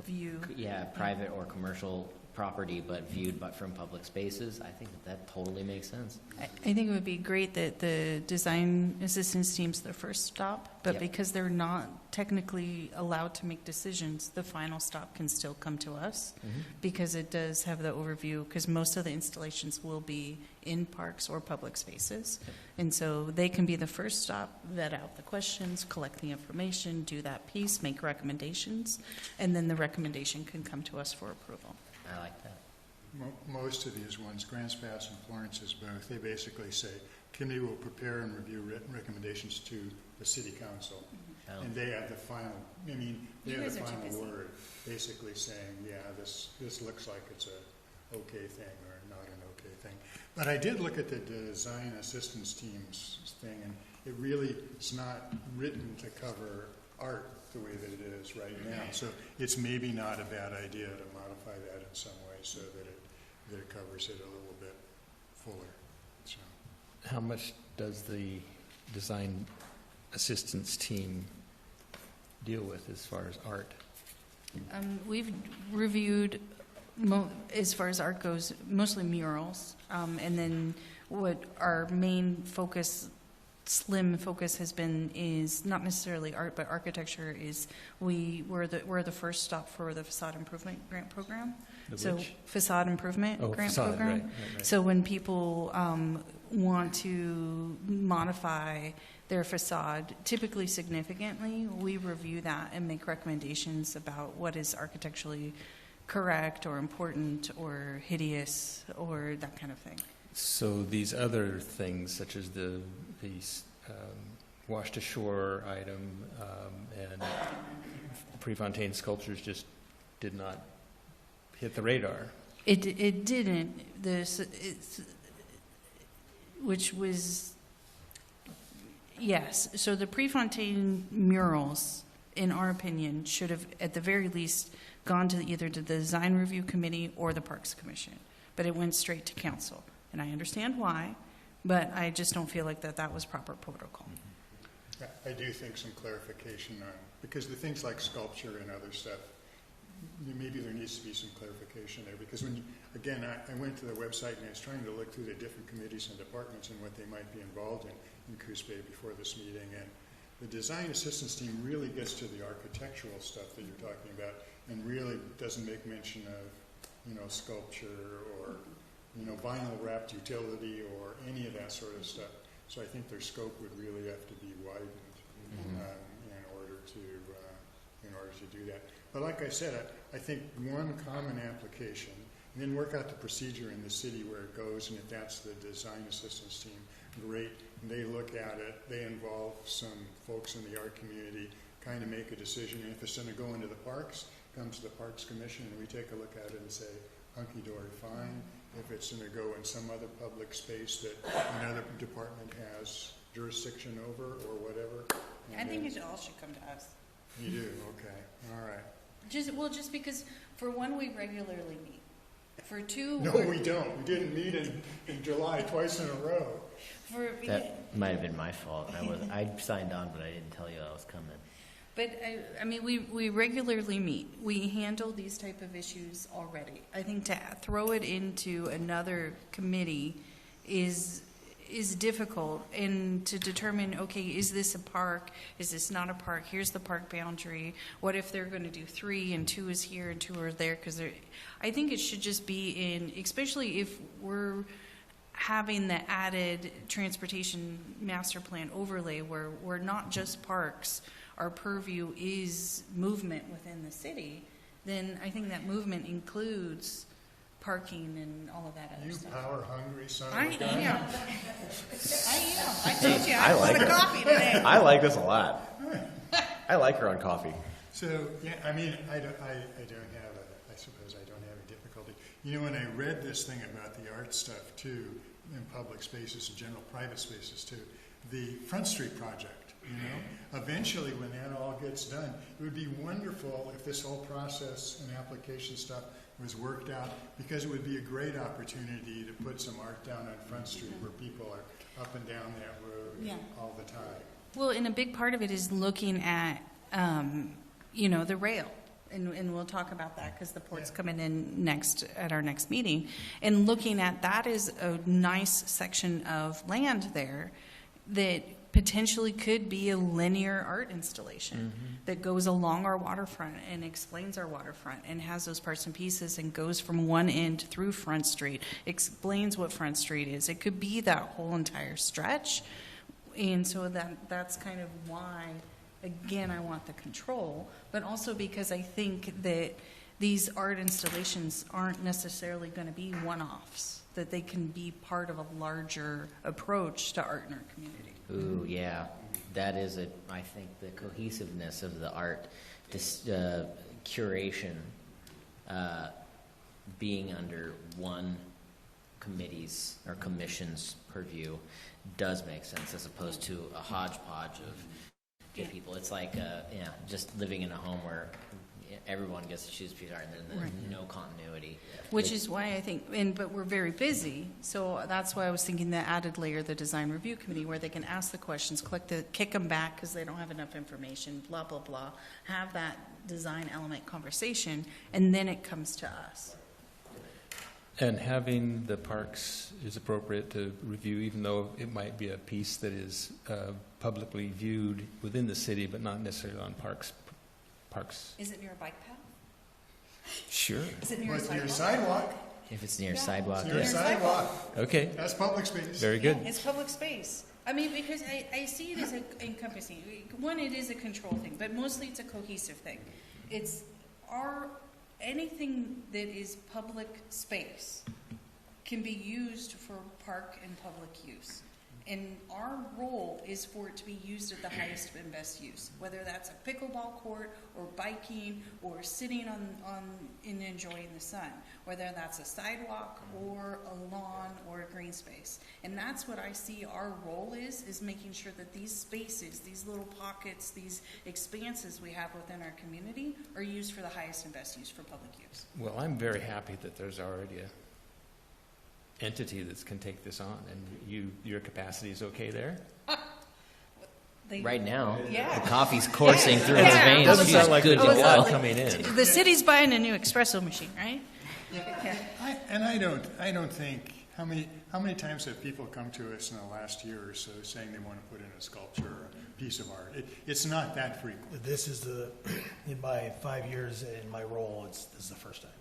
private or commercial property, but viewed from public spaces. I think that totally makes sense. I think it would be great that the design assistance team's the first stop, but Yep. because they're not technically allowed to make decisions, the final stop can still come to us because it does have the overview, because most of the installations will be in parks or public spaces. And so they can be the first stop, vet out the questions, collect the information, do that piece, make recommendations, and then the recommendation can come to us for approval. I like that. most of these ones, Grants Pass and Florence's both, they basically say, committee will prepare and review written recommendations to the city council. Oh. And they have the final, I mean, they You have the guys are too final busy. word, basically saying, yeah, this looks like it's a okay thing or not an okay thing. But I did look at the design assistance team's thing, and it really is not written to cover art the way that it is right now. So it's maybe not a bad idea to modify that in some way so that it covers it a little bit fuller. So. How much does the design assistance team deal with as far as art? We've reviewed, as far as art goes, mostly murals, and then what our main focus, slim focus has been is not necessarily art, but architecture. Is we're the first stop for the facade improvement grant program. The So which? facade improvement grant facade, program. right. So when people want to modify their facade, typically significantly, we review that and make recommendations about what is architecturally correct or important or hideous or that kind of thing. So these other things, such as these washed ashore item and Prefontaine sculptures, just did not hit the radar. It didn't. Which was, yes. So the Prefontaine murals, in our opinion, should have at the very least gone to either to the design review committee or the Parks Commission, but it went straight to council, and I understand why, but I just don't feel like that was proper protocol. Yeah, I do think some clarification on, because the things like sculpture and other stuff, maybe there needs to be some clarification there, because when, again, I went to the website and I was trying to look through the different committees and departments and what they might be involved in Coos Bay before this meeting, and the design assistance team really gets to the architectural stuff that you're talking about and really doesn't make mention of, sculpture or, vinyl wrapped utility or any of that sort of stuff. So I think their scope would really have to be widened in order to do that. But like I said, I think one common application, and then work out the procedure in the city where it goes, and if that's the design assistance team, great. And they look at it, they involve some folks in the art community, kind of make a decision. And if it's going to go into the parks, comes to the Parks Commission, and we take a look at it and say, hunky-dory, fine. If it's going to go in some other public space that another department has jurisdiction over or whatever. I think it all should come to us. You do, okay, all right. Just because, for one, we regularly meet. For two, No, we don't. We didn't meet in July twice in a row. That might have been my fault. I signed on, but I didn't tell you I was coming. But I mean, we regularly meet. We handle these type of issues already. I think to throw it into another committee is difficult, and to determine, okay, is this a park? Is this not a park? Here's the park boundary. What if they're going to do 3 and 2 is here and 2 are there? Because I think it should just be in, especially if we're having the added transportation master plan overlay where we're not just parks, our purview is movement within the city, then I think that movement includes parking and all of that other You stuff. power-hungry son of I a gun. am. I told you, I I like had a it. coffee today. I like this a lot. I like her on coffee. So, yeah, I mean, I suppose I don't have a difficulty. When I read this thing about the art stuff too, in public spaces and general private spaces too, the Front Street project, eventually when that all gets done, it would be wonderful if this whole process and application stuff was worked out, because it would be a great opportunity to put some art down on Front Street where people are up and down that road all the time. Well, and a big part of it is looking at, the rail. And we'll talk about that because the port's coming in next at our next meeting. And looking at that is a nice section of land there that potentially could be a linear art installation that goes along our waterfront and explains our waterfront and has those parts and pieces and goes from one end through Front Street, explains what Front Street is. It could be that whole entire stretch. And so that's kind of why, again, I want the control, but also because I think that these art installations aren't necessarily going to be one-offs, that they can be part of a larger approach to art in our community. Ooh, yeah, that is I think the cohesiveness of the art, this curation, being under one committee's or commission's purview does make sense, as opposed to a hodgepodge of people. It's like, just living in a home where everyone gets to choose a piece of art and then there's no continuity. Which is why I think, but we're very busy, so that's why I was thinking the added layer, the design review committee, where they can ask the questions, kick them back because they don't have enough information, blah, blah, blah, have that design element conversation, and then it comes to us. And having the parks is appropriate to review, even though it might be a piece that is publicly viewed within the city, but not necessarily on parks. Is it near a bike path? Sure. Is it near a But near sidewalk? sidewalk, If it's near sidewalk, near Yeah. sidewalk, Okay, that's public space. very good. Yeah, it's public space. I mean, because I see it as encompassing. One, it is a control thing, but mostly it's a cohesive thing. It's anything that is public space can be used for park and public use. And our role is for it to be used at the highest and best use, whether that's a pickleball court or biking or sitting on and enjoying the sun, whether that's a sidewalk or a lawn or a green space. And that's what I see our role is making sure that these spaces, these little pockets, these expanses we have within our community are used for the highest and best use for public use. Well, I'm very happy that there's already a entity that can take this on, and your capacity is okay there? right now, Yeah. the coffee's coursing through its Yeah. veins. Doesn't She's sound like good there's to a lot go. coming in. The city's buying a new espresso machine, right? Yeah. I don't think, how many times have people come to us in the last year or so saying they want to put in a sculpture or a piece of art? It's not that frequent. This is in my 5 years in my role, this is the first time.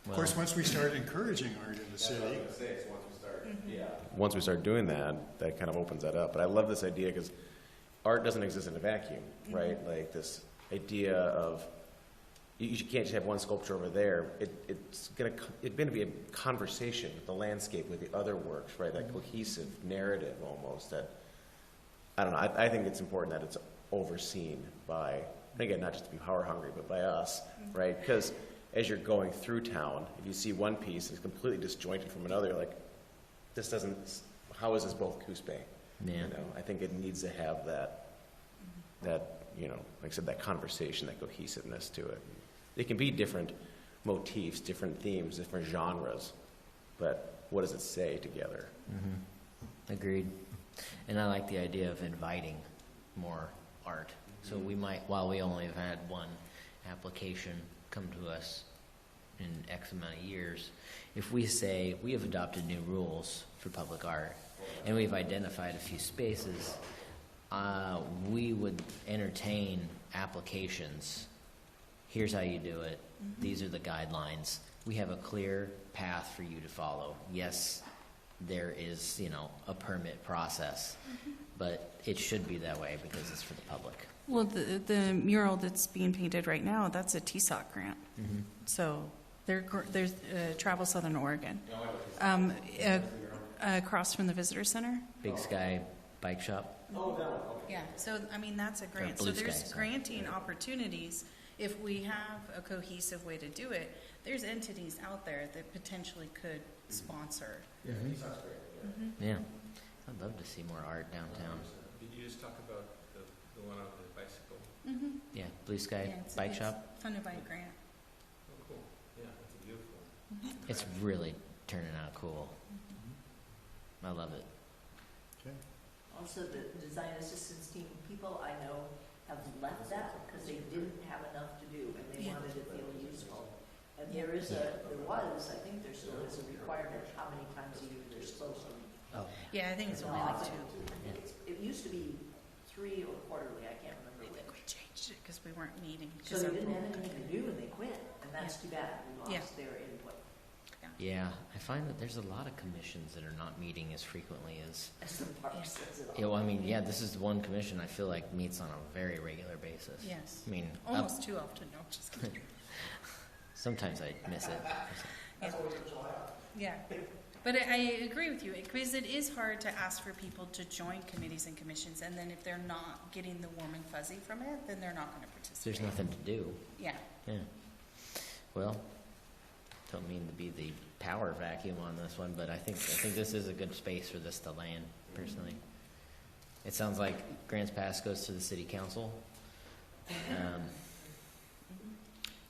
Of course, once we start encouraging art in the city, Once we start doing that, that kind of opens that up. But I love this idea because art doesn't exist in a vacuum, right? Like this idea of you can't just have one sculpture over there. It's going to be a conversation with the landscape, with the other works, right? That cohesive narrative almost that, I don't know, I think it's important that it's overseen by, again, not just to be power hungry, but by us, right? Because as you're going through town, if you see one piece that's completely disjointed from another, you're like, this doesn't, how is this both Coos Bay? Yeah. You know, I think it needs to have that, you know, like I said, that conversation, that cohesiveness to it. It can be different motifs, different themes, different genres, but what does it say together? Agreed. And I like the idea of inviting more art. So we might, while we only have had one application come to us in X amount of years, if we say we have adopted new rules for public art and we've identified a few spaces, we would entertain applications. Here's how you do it. These are the guidelines. We have a clear path for you to follow. Yes, there is, a permit process, but it should be that way because it's for the public. Well, the mural that's being painted right now, that's a TSOC grant. So there's Travel Southern Oregon. Across from the visitor center. Big Sky Bike Shop. Yeah, so, that's a grant. So Blue Sky, there's sorry. granting opportunities. If we have a cohesive way to do it, there's entities out there that potentially could sponsor. Yeah. I'd love to see more art downtown. Did you just talk about the one on the bicycle? Yeah, Blue Sky Yeah, it's- Bike it's Shop. Funded by a grant. Oh, cool. Yeah, that's beautiful. It's really turning out cool. I love it. Also, the design assistance team, people I know have left that because they didn't have enough to do and they Yeah. wanted to feel useful. And there was, I think there still is a requirement how many times a year they're supposed to meet. Oh, Yeah, I think it's only like 2. It used to be 3 or quarterly, I can't I remember think which. we changed it because we weren't meeting. So they didn't have anything to do and they quit, and that's too bad, we Yeah. lost their input. yeah. I find that there's a lot of commissions that are not meeting as frequently as. As the park says it all. Yeah, well, this is one commission I feel like meets on a very regular basis. Yes. I mean, Almost too often, no, just kidding. Sometimes I miss it. Yeah, but I agree with you, because it is hard to ask for people to join committees and commissions, and then if they're not getting the warm and fuzzy from it, then they're not going to participate. There's nothing to do. Yeah. Yeah. Well, don't mean to be the power vacuum on this one, but I think this is a good space for this to land, personally. It sounds like Grants Pass goes to the city council.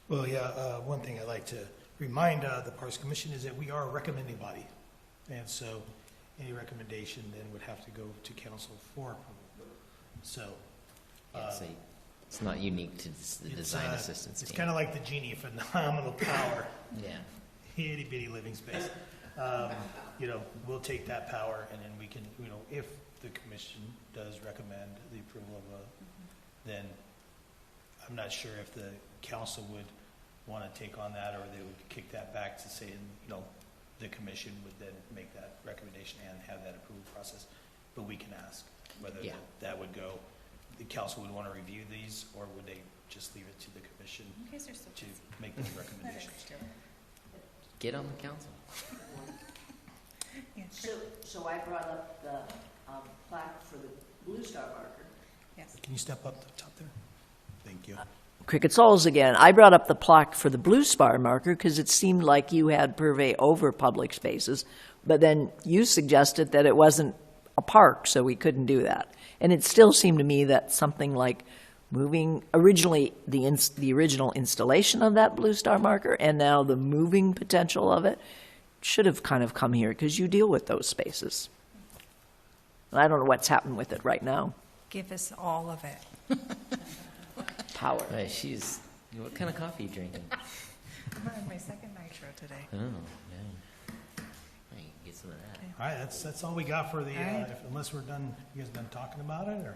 Well, yeah, one thing I'd like to remind the Parks Commission is that we are a recommending body. And so any recommendation then would have to go to council for approval. So It's not unique to the design it's, assistance It's team. kind of like the genie, phenomenal power, Yeah. itty bitty living space. We'll take that power and then we can, if the commission does recommend the approval of then I'm not sure if the council would want to take on that, or they would kick that back to say, the commission would then make that recommendation and have that approval process. But we can ask whether that would go, the council would want to review these, or would they just leave it to the commission In case they're so to busy. make those recommendations? Get on the council. Yeah, So I brought up the plaque for the Blue Star marker. yes. Can you step up to the top there? Thank you. Cricket Souls again. I brought up the plaque for the Blue Star marker because it seemed like you had purvey over public spaces, but then you suggested that it wasn't a park, so we couldn't do that. And it still seemed to me that something like moving, originally the original installation of that Blue Star marker and now the moving potential of it should have kind of come here because you deal with those spaces. And I don't know what's happened with it right now. Give us all of it. Power. Hey, what kind of coffee are you drinking? I'm on my second nitro today. Oh, yeah. Hey, get some of that. All right, that's all we got for the, All right. unless we're done, you guys done talking about it, or?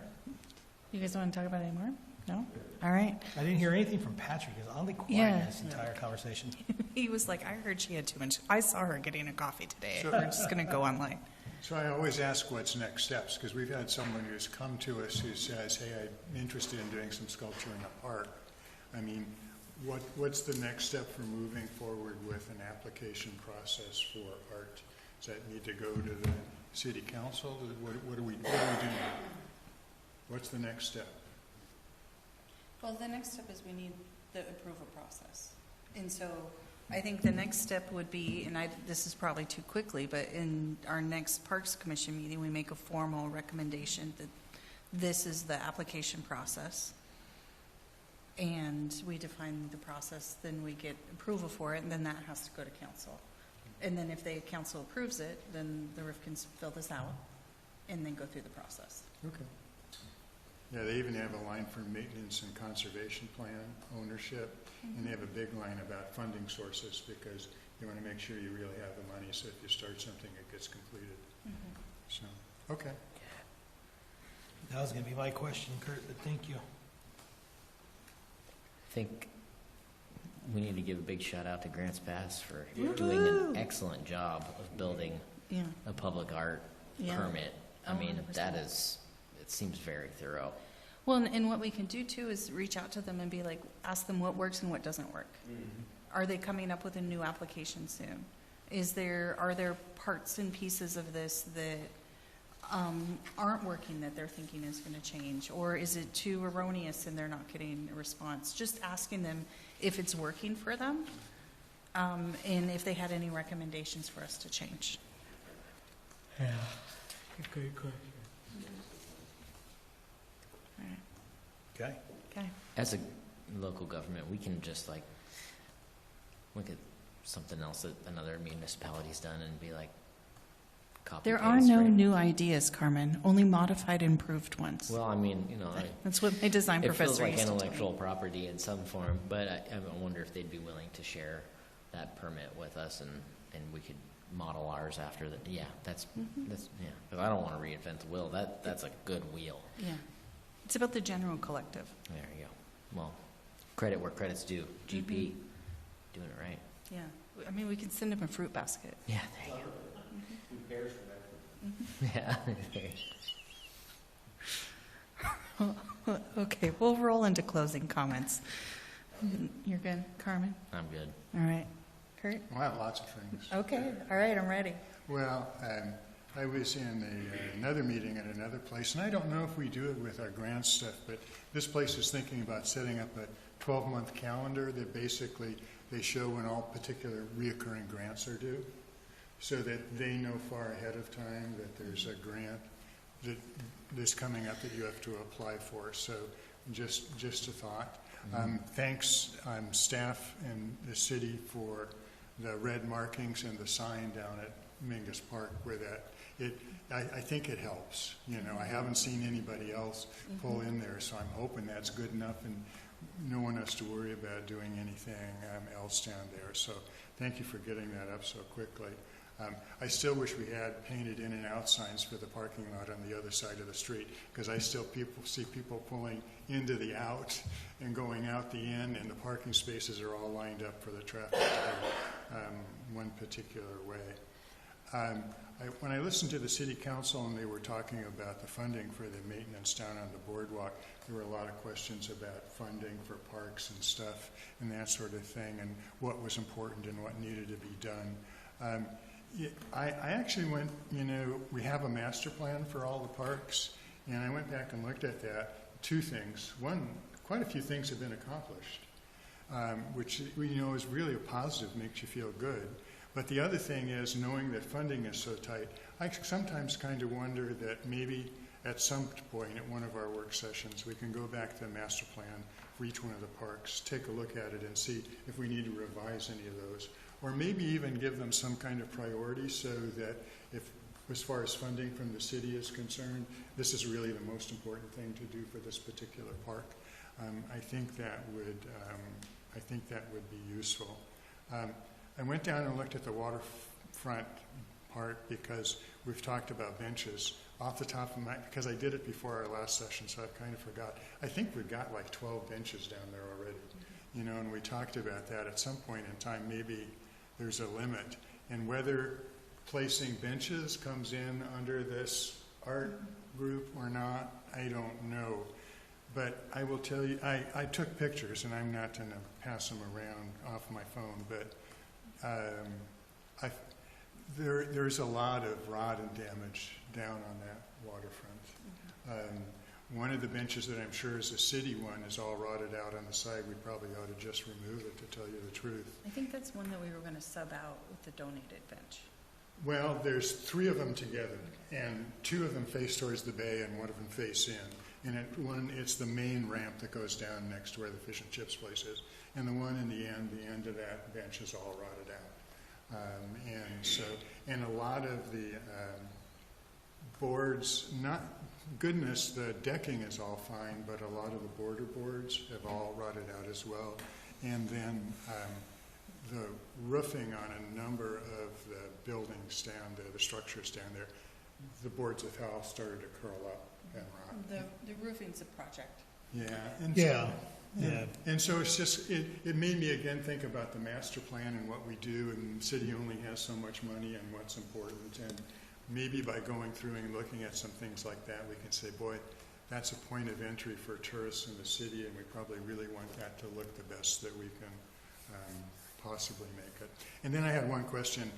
You guys want to talk about it anymore? No? All right. I didn't hear anything from Patrick. He was oddly quiet Yeah. in this entire conversation. He was like, I heard she had too much. I saw her getting a coffee today. Sure. We're just going to go online. So I always ask what's next steps, because we've had someone who's come to us who says, hey, I'm interested in doing some sculpture in a park. I mean, what's the next step for moving forward with an application process for art? Does that need to go to the city council? What are we doing? What's the next step? Well, the next step is we need the approval process. And so I think the next step would be, and this is probably too quickly, but in our next Parks Commission meeting, we make a formal recommendation that this is the application process. And we define the process, then we get approval for it, and then that has to go to council. And then if the council approves it, then the RIF can fill this out and then go through the process. Okay. Yeah, they even have a line for maintenance and conservation plan ownership, and they have a big line about funding sources, because you want to make sure you really have the money, so if you start something, it gets completed. So, okay. That was going to be my question, Kurt, but thank you. I think we need to give a big shout out to Grants Pass for doing an excellent job of building Yeah. a public art Yeah. permit. I Oh, mean, 100%. it seems very thorough. Well, and what we can do too is reach out to them and be like, ask them what works and what doesn't work. Are they coming up with a new application soon? Are there parts and pieces of this that aren't working that they're thinking is going to change? Or is it too erroneous and they're not getting a response? Just asking them if it's working for them, and if they had any recommendations for us to change. Yeah. Good question. All right. Okay. Okay. As a local government, we can just like look at something else that another municipality's done and be like, copy There are paste, no right? new ideas, Carmen, only Well, modified, improved ones. I mean, That's what my design it feels professor like used to tell intellectual me. property in some form, but I wonder if they'd be willing to share that permit with us, and we could model ours after that. Yeah, that's yeah. Because I don't want to reinvent the wheel. That's a good wheel. Yeah. It's about the general collective. There you go. Well, credit where credit's due. GP, doing it right. Yeah. I mean, we can send them a fruit basket. Yeah, there you go. Yeah. Okay, we'll roll into closing comments. You're good. Carmen? I'm good. All right. Kurt? Well, I have lots of things. Okay. All right, I'm ready. Well, I was in another meeting at another place, and I don't know if we do it with our grant stuff, but this place is thinking about setting up a 12-month calendar that basically they show when all particular reoccurring grants are due, so that they know far ahead of time that there's a grant that's coming up that you have to apply for. So just a thought. Thanks, staff and the city for the red markings and the sign down at Mingus Park where I think it helps. You know, I haven't seen anybody else pull in there, so I'm hoping that's good enough and no one has to worry about doing anything else down there. So thank you for getting that up so quickly. I still wish we had painted in and out signs for the parking lot on the other side of the street, because I still see people pulling into the out and going out the in, and the parking spaces are all lined up for the traffic to go one particular way. When I listened to the city council and they were talking about the funding for the maintenance down on the boardwalk, there were a lot of questions about funding for parks and stuff and that sort of thing, and what was important and what needed to be done. I actually went, we have a master plan for all the parks, and I went back and looked at that. Two things. One, quite a few things have been accomplished, which is really a positive, makes you feel good. But the other thing is, knowing that funding is so tight, I sometimes kind of wonder that maybe at some point at one of our work sessions, we can go back to the master plan for each one of the parks, take a look at it and see if we need to revise any of those. Or maybe even give them some kind of priority so that if, as far as funding from the city is concerned, this is really the most important thing to do for this particular park. I think that would be useful. I went down and looked at the waterfront part because we've talked about benches. Off the top of because I did it before our last session, so I've kind of forgot. I think we've got like 12 benches down there already, and we talked about that. At some point in time, maybe there's a limit, and whether placing benches comes in under this art group or not, I don't know. But I will tell you, I took pictures, and I'm not going to pass them around off my phone, but there's a lot of rot and damage down on that waterfront. One of the benches that I'm sure is a city one is all rotted out on the side. We probably ought to just remove it, to tell you the truth. I think that's one that we were going to sub out with the donated bench. Well, there's 3 of them together, and 2 of them face towards the bay and 1 of them face in. And it's the main ramp that goes down next to where the fish and chips place is. And the one in the end of that bench is all rotted out. And a lot of the boards, the decking is all fine, but a lot of the border boards have all rotted out as well. And then the roofing on a number of the buildings down there, the structures down there, the boards have all started to curl up and rot. The roofing's a project. Yeah. And so it's just, it made me again think about the master plan and what we do, and the city only has so much money and what's important. And maybe by going through and looking at some things like that, we can say, boy, that's a point of entry for tourists in the city, and we probably really want that to look the best that we can possibly make it. And then I had one question.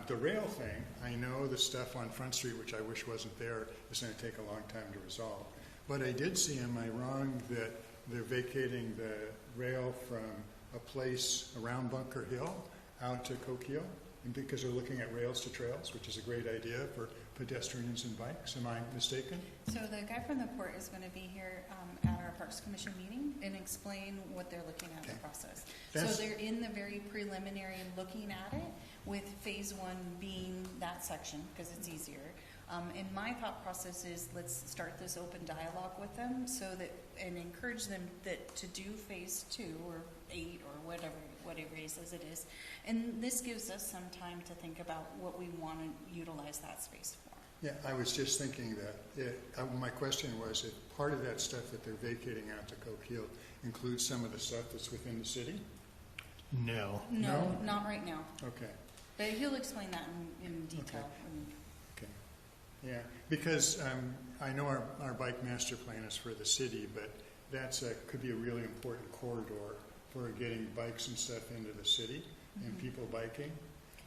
The rail thing, I know the stuff on Front Street, which I wish wasn't there, is going to take a long time to resolve. But I did see, am I wrong, that they're vacating the rail from a place around Bunker Hill out to Coquille, and because they're looking at rails to trails, which is a great idea for pedestrians and bikes. Am I mistaken? So the guy from the port is going to be here at our Parks Commission meeting and explain what they're looking at in the process. So they're in the very preliminary looking at it, with phase 1 being that section because it's easier. And my thought process is let's start this open dialogue with them and encourage them to do phase 2 or 8 or whatever he says it is. And this gives us some time to think about what we want to utilize that space for. Yeah, I was just thinking that my question was if part of that stuff that they're vacating out to Coquille includes some of the stuff that's within the city? No. No, not right now. Okay. But he'll explain that in detail. Okay. Yeah, because I know our bike master plan is for the city, but that's could be a really important corridor for getting bikes and stuff into the city and people biking.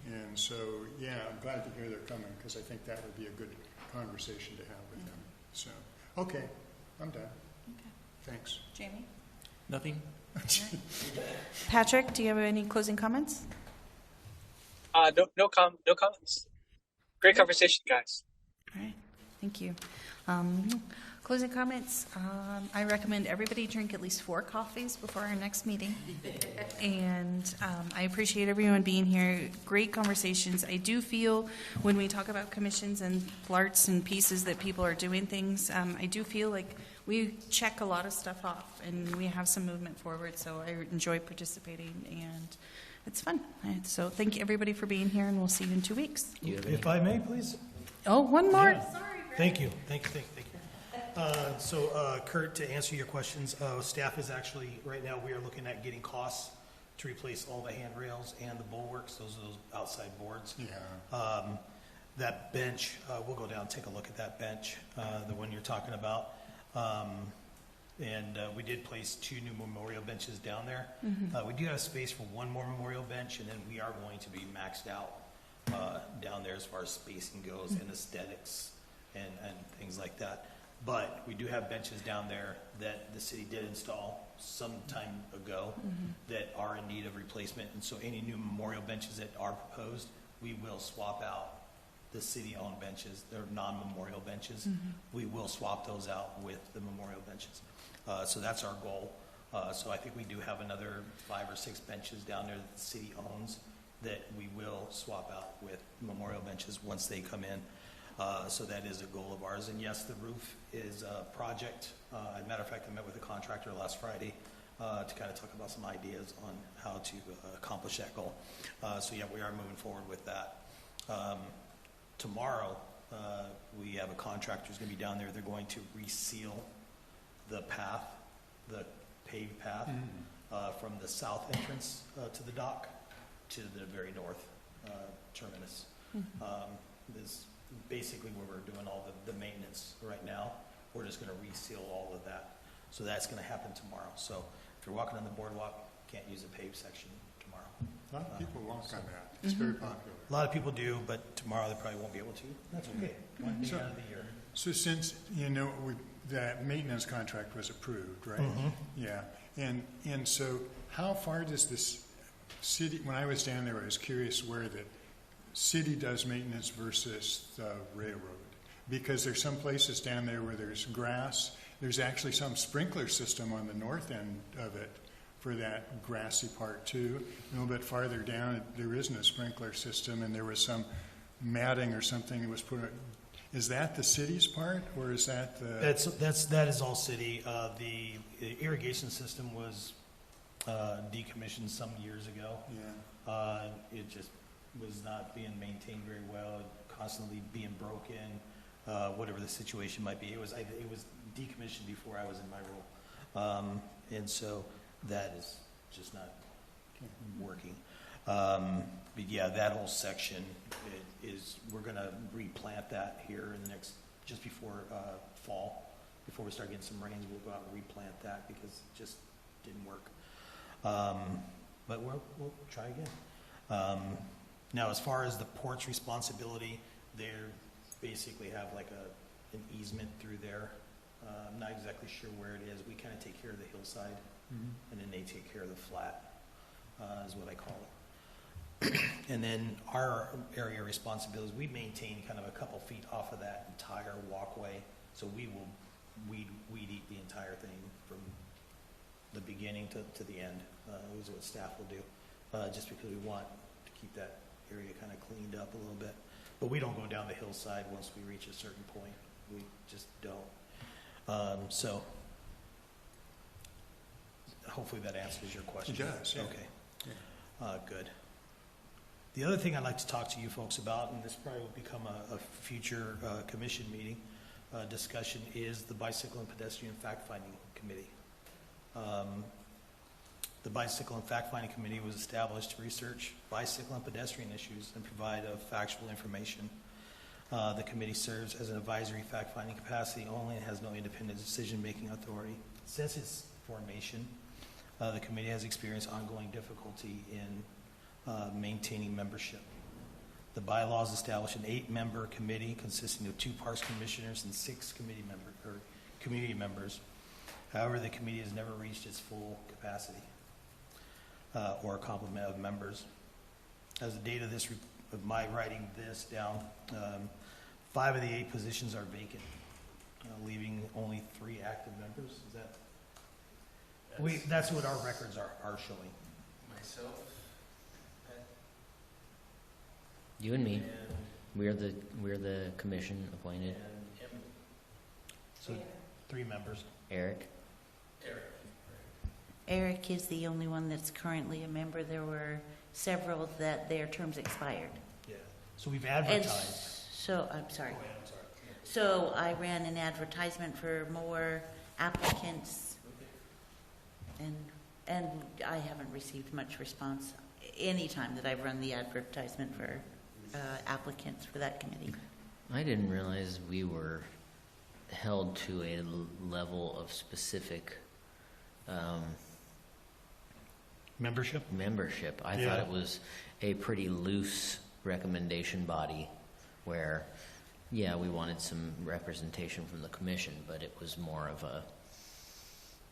And so, yeah, I'm glad to hear they're coming because I think that would be a good conversation to have with them. So, okay, I'm done. Okay. Thanks. Jamie? Nothing? Patrick, do you have any closing comments? No comments. Great conversation, guys. All right, thank you. Closing comments, I recommend everybody drink at least 4 coffees before our next meeting. And I appreciate everyone being here. Great conversations. I do feel when we talk about commissions and parts and pieces that people are doing things, I do feel like we check a lot of stuff off and we have some movement forward. So I enjoy participating and it's fun. So thank you everybody for being here and we'll see you in 2 weeks. If I may, please. Oh, one more. Yeah. Sorry. Thank you. Kurt, to answer your questions, staff is actually, right now, we are looking at getting costs to replace all the handrails and the bulwarks, those outside boards. Yeah. That bench, we'll go down and take a look at that bench, the one you're talking about. We did place 2 new memorial benches down there. We do have space for 1 more memorial bench, and then we are going to be maxed out down there as far as spacing goes and aesthetics and things like that. But we do have benches down there that the city did install some time ago that are in need of replacement. And so any new memorial benches that are proposed, we will swap out the city-owned benches. They're non-memorial benches. We will swap those out with the memorial benches. So that's our goal. So I think we do have another 5 or 6 benches down there that the city owns that we will swap out with memorial benches once they come in. So that is a goal of ours. And yes, the roof is a project. As a matter of fact, I met with a contractor last Friday to kind of talk about some ideas on how to accomplish that goal. So yeah, we are moving forward with that. Tomorrow, we have a contractor who's going to be down there. They're going to reseal the path, the paved path, from the south entrance to the dock to the very north terminus. This basically where we're doing all the maintenance right now. We're just going to reseal all of that. So that's going to happen tomorrow. So if you're walking on the boardwalk, can't use a paved section tomorrow. A lot of people walk on that. It's very popular. A lot of people do, but tomorrow they probably won't be able to. That's okay. One day out of the year. So since, that maintenance contract was approved, right? Yeah. And so how far does this city, when I was down there, I was curious where the city does maintenance versus the railroad. Because there's some places down there where there's grass. There's actually some sprinkler system on the north end of it for that grassy part too. A little bit farther down, there isn't a sprinkler system, and there was some matting or something that was put on. Is that the city's part, or is that the? That is all city. The irrigation system was decommissioned some years ago. Yeah. It just was not being maintained very well, constantly being broken, whatever the situation might be. It was decommissioned before I was in my role, and so that is just not working. But yeah, that whole section we're going to replant that here in the next, just before fall, before we start getting some rains. We'll go out and replant that because it just didn't work. But we'll try again. Now, as far as the port's responsibility, they basically have like an easement through there. I'm not exactly sure where it is. We kind of take care of the hillside, and then they take care of the flat, is what I call it. And then our area responsibilities, we maintain kind of a couple feet off of that entire walkway. So we will weed eat the entire thing from the beginning to the end, is what staff will do, just because we want to keep that area kind of cleaned up a little bit. But we don't go down the hillside once we reach a certain point. We just don't. So hopefully that answers your question. It does, yeah. Okay. Yeah. Good. The other thing I'd like to talk to you folks about, and this probably will become a future commission meeting discussion, is the Bicycle and Pedestrian Fact-Finding Committee. The Bicycle and Fact-Finding Committee was established to research bicycle and pedestrian issues and provide factual information. The committee serves as an advisory fact-finding capacity only and has no independent decision-making authority. Since its formation, The committee has experienced ongoing difficulty in maintaining membership. The bylaws establish an 8-member committee consisting of 2 parks commissioners and 6 community members. However, the committee has never reached its full capacity or complement of members. As the date of this, of my writing this down, 5 of the 8 positions are vacant, leaving only 3 active members. Is that? That's what our records are showing. Myself. You and me, we're the commission appointed. So 3 members. Eric? Eric is the only one that's currently a member. There were several that their terms expired. Yeah. So we've And advertised. so, I'm sorry. Go ahead, I'm sorry. So I ran an advertisement for more applicants, and I haven't received much response any time that I've run the advertisement for applicants for that committee. I didn't realize we were held to a level of specific Membership? membership. I Yeah. thought it was a pretty loose recommendation body where, yeah, we wanted some representation from the commission, but it was more of a,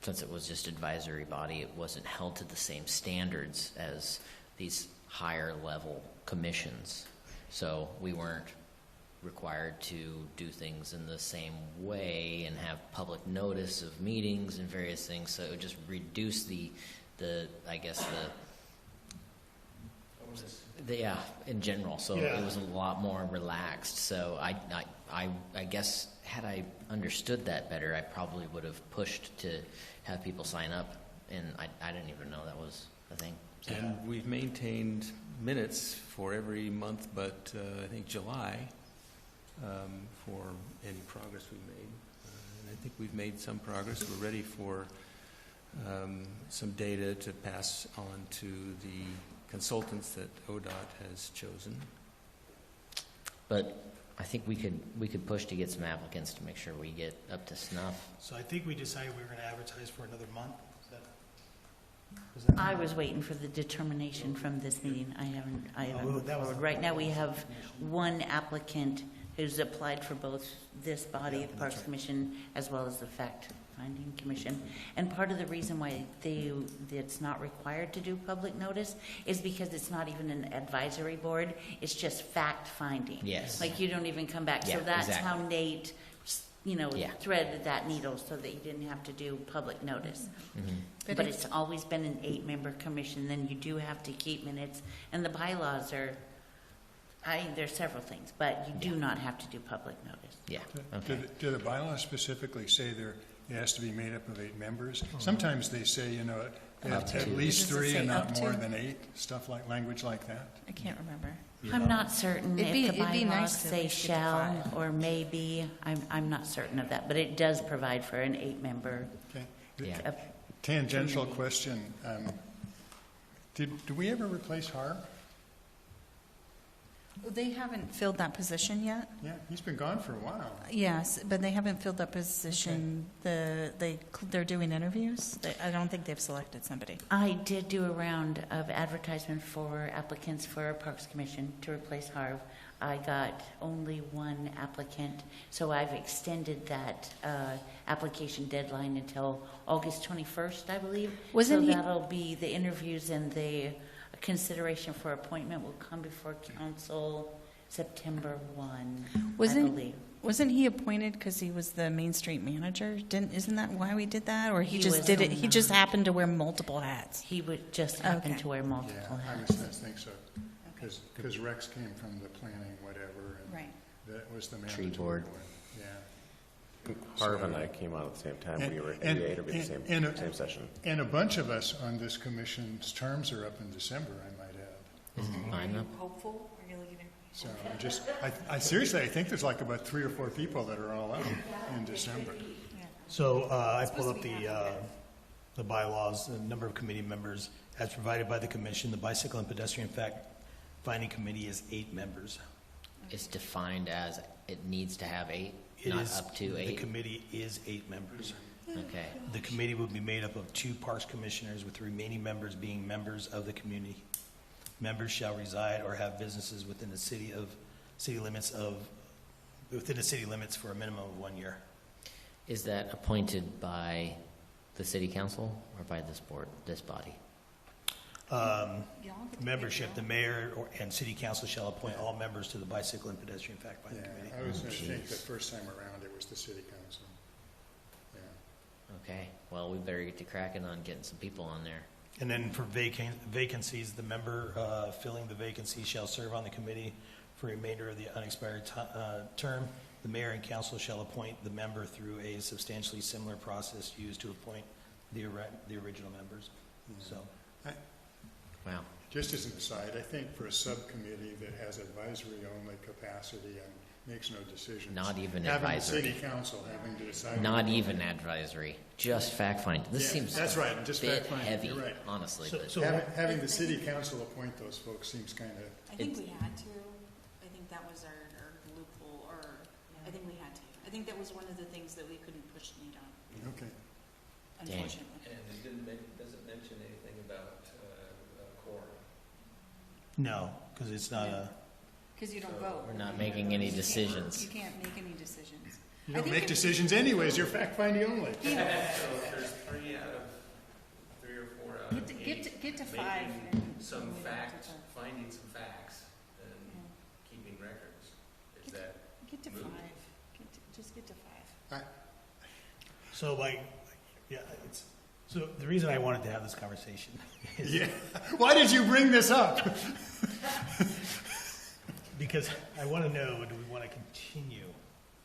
since it was just advisory body, it wasn't held to the same standards as these higher level commissions. So we weren't required to do things in the same way and have public notice of meetings and various things. So it would just reduce the I guess yeah, in general. So Yeah. it was a lot more relaxed. So I guess had I understood that better, I probably would have pushed to have people sign up, and I didn't even know that was a thing. So. And we've maintained minutes for every month but I think July for any progress we've made. And I think we've made some progress. We're ready for some data to pass on to the consultants that ODOT has chosen. But I think we could push to get some applicants to make sure we get up to snuff. So I think we decided we were going to advertise for another month. Is that I was waiting for the determination from this meeting. I haven't Oh, that was- forward. Right now, we have one applicant who's applied for both this body, Yeah, the Parks that's right. Commission, as well as the Fact Finding Commission. And part of the reason why it's not required to do public notice is because it's not even an advisory board. It's just fact finding. Yes. Like, you don't even come back. Yeah, So that's exactly. how Nate, Yeah. threaded that needle so that you didn't have to do public notice. But But if- it's always been an 8-member commission, then you do have to keep minutes, and the bylaws are, there's several things, but you do not have to do public notice. Yeah. Do Okay. do the bylaws specifically say it has to be made up of 8 members? Sometimes they say, they have Up to at 2. least Does it 3 say and up not to? more than 8, stuff like, language like that. I can't remember. I'm not certain It'd be- if the it'd be bylaws nice to at say least get to shall 5. or maybe, I'm not certain of that, but it does provide for an 8-member. Okay. Yeah. Tangential question. Did we ever replace Harb? They haven't filled that position yet. Yeah, he's been gone for a while. Yes, but they haven't filled that position. They're doing interviews. I don't think they've selected somebody. I did do a round of advertisement for applicants for Parks Commission to replace Harv. I got only one applicant, so I've extended that application deadline until August 21st, I believe. Wasn't so he- that'll be the interviews, and the consideration for appointment will come before council September 1, I believe. Wasn't he appointed because he was the Main Street manager? Isn't that why we did that? Or he just was did it? on He just happened to wear multiple hats. He would just happen Okay. to wear Yeah, multiple I hats. think so. Because Rex came from the planning, whatever, and Right. that was the Tree mandatory board. one. Yeah. Harv and I came on at the same time. We were And- interviewed at the and- same session. And a bunch of us on this commission's terms are up in December, I might add. Is it mine up? Hopeful? Are you looking at? So I seriously, I think there's like about 3 or 4 people that are all out in December. So I pulled up the bylaws, the number of committee members as provided by the commission. The Bicycle and Pedestrian Fact Finding Committee is 8 members. It's defined as it needs to have 8, It not is- up to The 8. committee is 8 members. Okay. The committee will be made up of 2 parks commissioners, with the remaining members being members of the community. Members shall reside or have businesses within the city limits for a minimum of 1 year. Is that appointed by the city council or by this body? Membership, the mayor and city council shall appoint all members to the bicycle and pedestrian fact finding committee. I was going to think the first time around it was the city council. Yeah. Okay, well, we better get to cracking on getting some people on there. And then for vacancies, the member filling the vacancy shall serve on the committee for the remainder of the unexpired term. The mayor and council shall appoint the member through a substantially similar process used to appoint the original members. So, Wow. Just as an aside, I think for a subcommittee that has advisory-only capacity and makes no decisions. Not even having advisory. the city council having to decide. Not even advisory, just fact finding. This Yeah, seems that's right, just a bit fact-finding, heavy, you're right. honestly. So- but so- Having the city council appoint those folks seems kind of, I think we had to. I think that was our loophole, or I think we had to. I think that was one of the things that we couldn't push Nate on, okay. Dang. unfortunately. And it doesn't mention anything about quorum. no, because it's not a, Because you don't vote. we're not making any decisions. You can't make any decisions. You I don't think make if- decisions anyways, you're fact-finding only. You know, So if there's 3 or 4 out of 8, get to 5. making and some we don't have to facts, talk. finding some facts, and keeping records, is that Get to moot? 5. Just get to 5. so so the reason I wanted to have this conversation is Yeah. Why did you bring this up? because I want to know, do we want to continue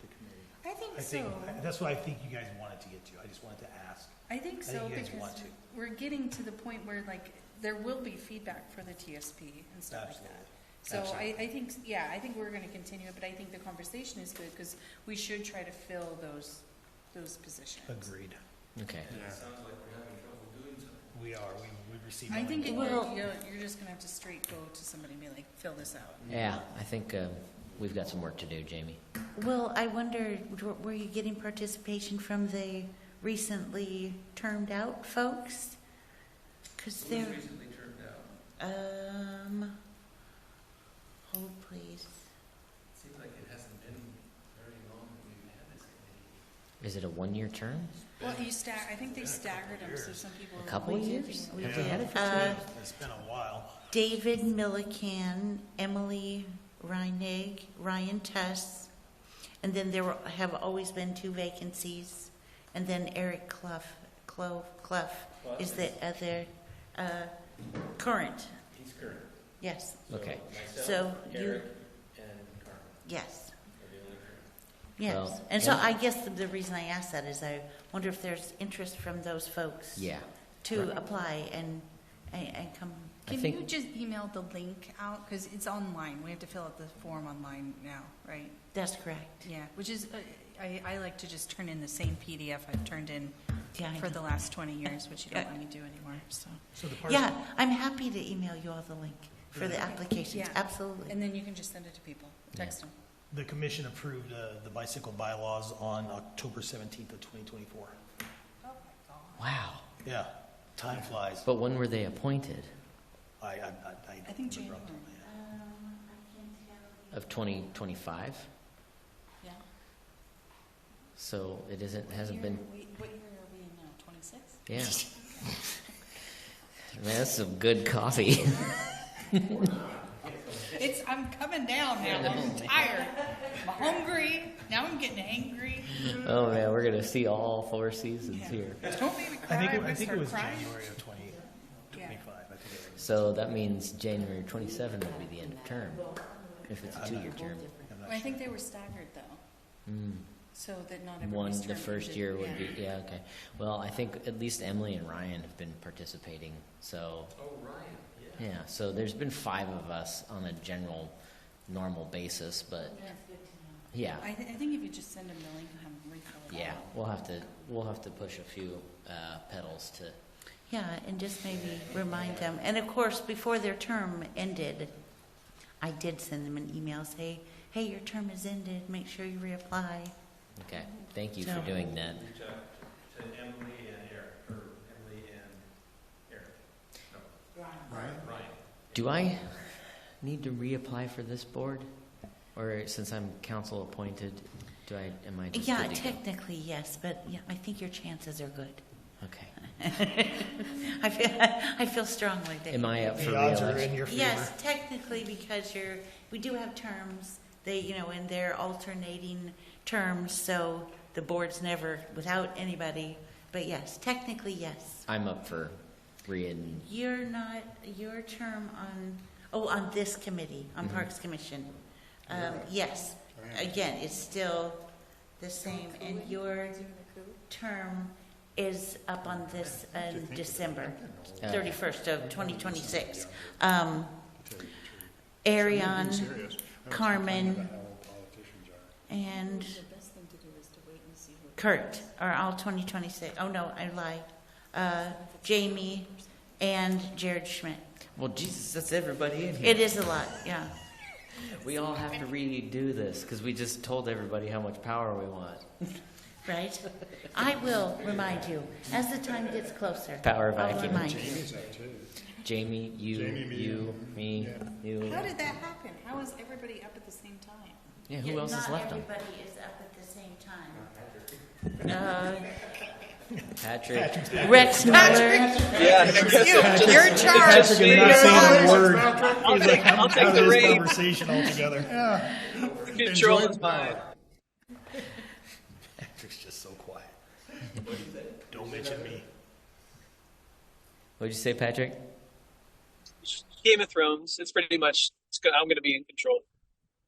the committee? I think I think, so. that's what I think you guys wanted to get to. I just wanted to ask. I think so, you guys because want to. we're getting to the point where, like, there will be feedback for the TSP and stuff like Absolutely. that. So I think, yeah, I think we're gonna continue it, but I think the conversation is good, because we should try to fill those positions. Agreed. Okay. And it sounds like we're having trouble doing so. We are. We received. I think no you're just gonna have to straight go to somebody and be like, fill this out. Yeah, I think we've got some work to do, Jamie. Well, I wonder, were you getting participation from the recently termed out folks? Because Who's they're, recently turned out? hold please. Seems like it hasn't been very long that we've had this committee. Is it a 1-year term? Well, I think they staggered them, so some people. A are couple appointed years? and- Have we had it for It's been a while. David Millican, Emily Reinig, Ryan Tuss, and then have always been 2 vacancies, and then Eric Clough is the other current. He's current. Yes, Okay. So Myself, you- Eric, and Carmen yes, are the only current. yes. Well, And so yeah. I guess the reason I asked that is I wonder if there's interest from those folks Yeah. to apply and come. I Can think- you just email the link out, because it's online, we have to fill out the form online now, right? That's correct. Yeah, which is, I like to just turn in the same PDF I've turned in Yeah, I for know. the last 20 years, which you don't let me do anymore, so. So the parks. Yeah, I'm happy to email you all the link for the applications, Yeah. absolutely. And then you can just send it to people, text them. The commission approved the bicycle bylaws on October 17th of 2024. Wow. Yeah, time flies. But when were they appointed? I I think January. Of 2025? Yeah. So it hasn't been, What year are we in now, 26? yeah. Man, that's some good coffee. I'm coming down now, I'm tired, I'm hungry, now I'm getting angry. Oh man, we're gonna see all 4 seasons Yeah. here. Don't make me cry, I think I'm gonna it start was crying. January of 2025. I think it was. So that means January 27 will be the end of term, if it's a 2-year term. I'm not I think sure. they were staggered though, Mm. so that not One, everybody's the term first ended. year would Yeah. be, yeah, okay. Well, I think at least Emily and Ryan have been participating, so, Oh, Ryan, yeah. yeah, so there's been 5 of us on a general, normal basis, but, yeah. I think if you just send them the link and have them refill it Yeah, out. we'll have to push a few pedals to, Yeah, and just maybe remind them. And of course, before their term ended, I did send them an email, say, hey, your term has ended, make sure you reapply. okay, thank you for So- doing that. Reach out, Emily and Eric, or Emily and Eric. No, Right? Ryan. Do I need to reapply for this board? Or since I'm council appointed, am I just Yeah, good to go? technically, yes, but yeah, I think your chances are good. Okay. I feel strongly that. Am I up for The odds are reelection? in your favor. Yes, technically, because we do have terms, and they're alternating terms, so the board's never without anybody. But yes, technically, yes. I'm up for rein. You're not, your term on this committee, on Parks Commission. Yes, again, it's still the same, and your term is up on this in December 31st of 2026. Ariane, Carmen, and Kurt are all 2026. Oh, no, I lied. Jamie and Jared Schmidt. Well, Jesus, that's everybody in here. It is a lot, yeah. We all have to redo this because we just told everybody how much power we want. Right? I will remind you as the time gets closer. Power I'll vacuum. remind you. Jamie's up too. Jamie, me, you. How did that happen? How is everybody up at the same time? Yeah, who else is left on? Not everybody is up at the same time. Patrick. Rex Miller. Yeah, You're in charge. Just Patrick is me. not saying a word. I'll take Out of the this reins. conversation altogether. Control is mine. Patrick's just so quiet. Don't mention me. What'd you say, Patrick? Game of Thrones. It's pretty much. I'm going to be in control.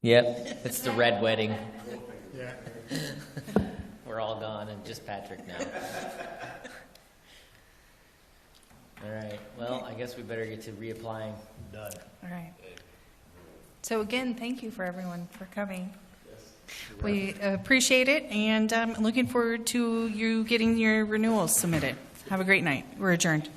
Yep, it's the red wedding. Yeah. We're all gone and just Patrick now. All right, well, I guess we better get to reapplying. Done. All right. So again, thank you for everyone for coming. We appreciate it, and looking forward to you getting your renewals submitted. Have a great night. We're adjourned.